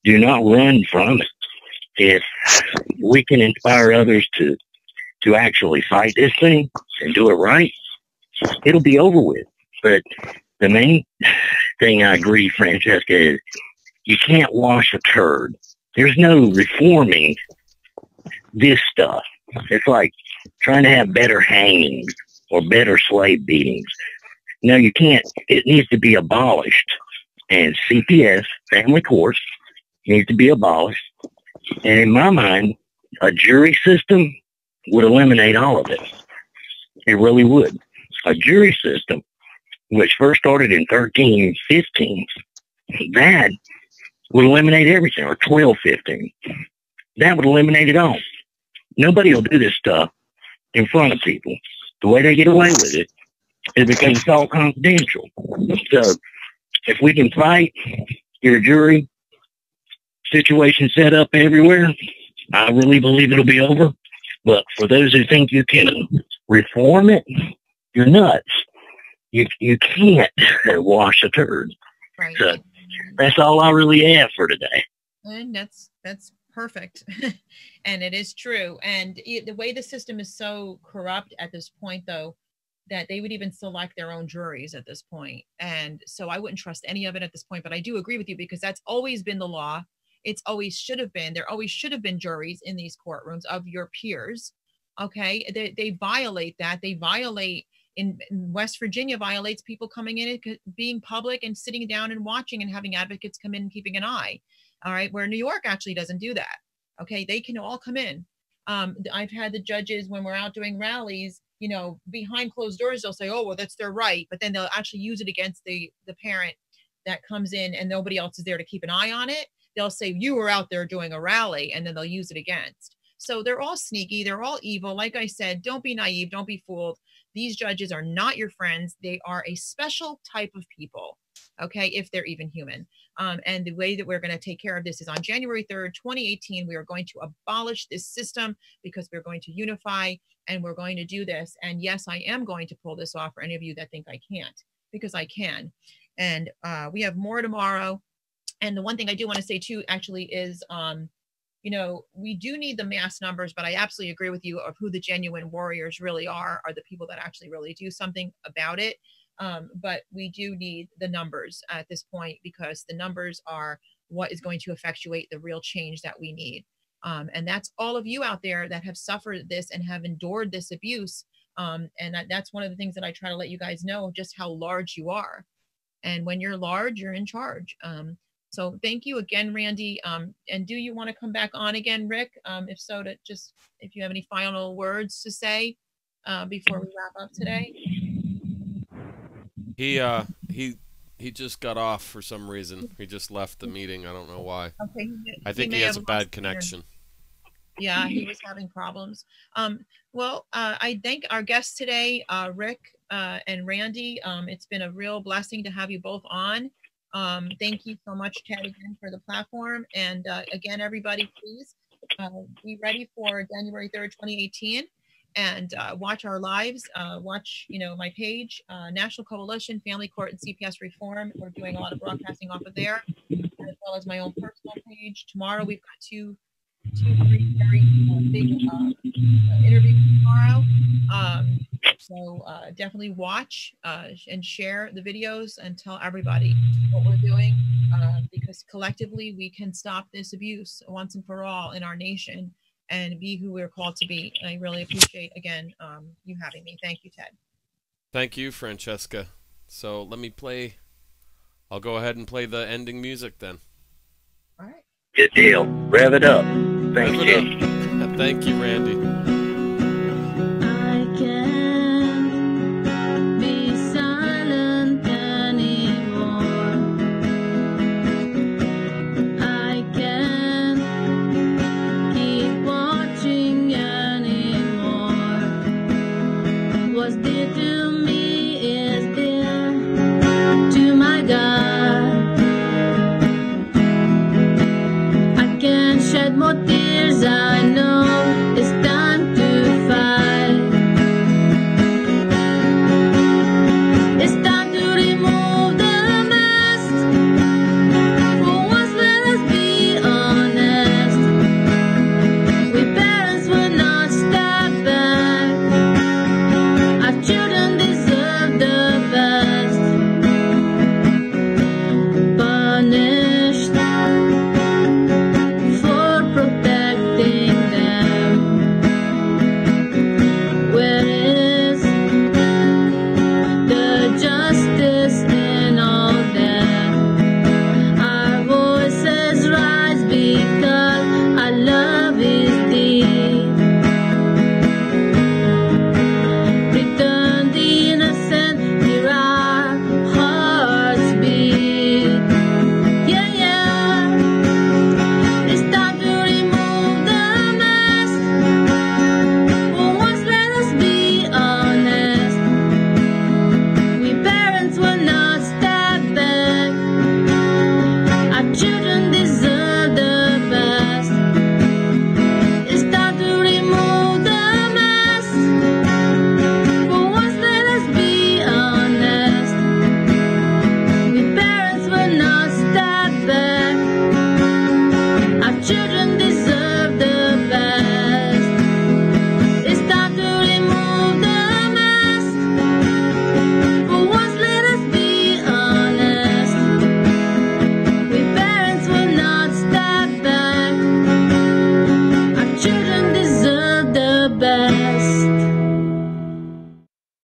Do not run from it. If we can inspire others to actually fight this thing and do it right, it'll be over with. But the main thing I agree, Francesca, is you can't wash a turd. There's no reforming this stuff. It's like trying to have better hangings or better slave beatings. No, you can't. It needs to be abolished. And CPS, family courts, needs to be abolished. And in my mind, a jury system would eliminate all of it. It really would. A jury system, which first started in 1315, that would eliminate everything, or 1215. That would eliminate it all. Nobody will do this stuff in front of people. The way they get away with it is because it's all confidential. So if we can fight, get a jury situation set up everywhere, I really believe it'll be over. But for those who think you can reform it, you're nuts. You can't wash a turd. Right. So that's all I really have for today. And that's perfect. And it is true. And the way the system is so corrupt at this point, though, that they would even select their own juries at this point. And so I wouldn't trust any of it at this point. But I do agree with you, because that's always been the law. It's always should have been. There always should have been juries in these courtrooms of your peers. Okay. They violate that. They violate in West Virginia, violates people coming in and being public and sitting down and watching and having advocates come in and keeping an eye. All right. Where New York actually doesn't do that. Okay. They can all come in. I've had the judges, when we're out doing rallies, behind closed doors, they'll say, oh, well, that's their right. But then they'll actually use it against the parent that comes in and nobody else is there to keep an eye on it. They'll say, you were out there doing a rally, and then they'll use it against. So they're all sneaky. They're all evil. Like I said, don't be naive. Don't be fooled. These judges are not your friends. They are a special type of people, okay, if they're even human. And the way that we're going to take care of this is on January 3rd, 2018, we are going to abolish this system, because we're going to unify, and we're going to do this. And yes, I am going to pull this off for any of you that think I can't, because I can. And we have more tomorrow. And the one thing I do want to say too, actually, is, we do need the mass numbers, but I absolutely agree with you of who the genuine warriors really are the people that actually really do something about it. But we do need the numbers at this point, because the numbers are what is going to effectuate the real change that we need. And that's all of you out there that have suffered this and have endured this abuse. And that's one of the things that I try to let you guys know, just how large you are. And when you're large, you're in charge. So thank you again, Randy. And do you want to come back on again, Rick? If so, if you have any final words to say before we wrap up today. He just got off for some reason. He just left the meeting. I don't know why. Okay. I think he has a bad connection. Yeah, he was having problems. Well, I thank our guests today, Rick and Randy. It's been a real blessing to have you both on. Thank you so much, Ted, again, for the platform. And again, everybody, please be ready for January 3rd, 2018. And watch our lives, watch, my page, National Coalition, Family Court and CPS Reform. We're doing a lot of broadcasting off of there, as well as my own personal page. Tomorrow, we've got two, three very big interviews tomorrow. So definitely watch and share the videos and tell everybody what we're doing, because collectively we can stop this abuse once and for all in our nation and be who we're called to be. And I really appreciate, again, you having me. Thank you, Ted. Thank you, Francesca. So I'll go ahead and play the ending music then. All right. Good deal. Rev it up. Thank you. Thank you, Randy.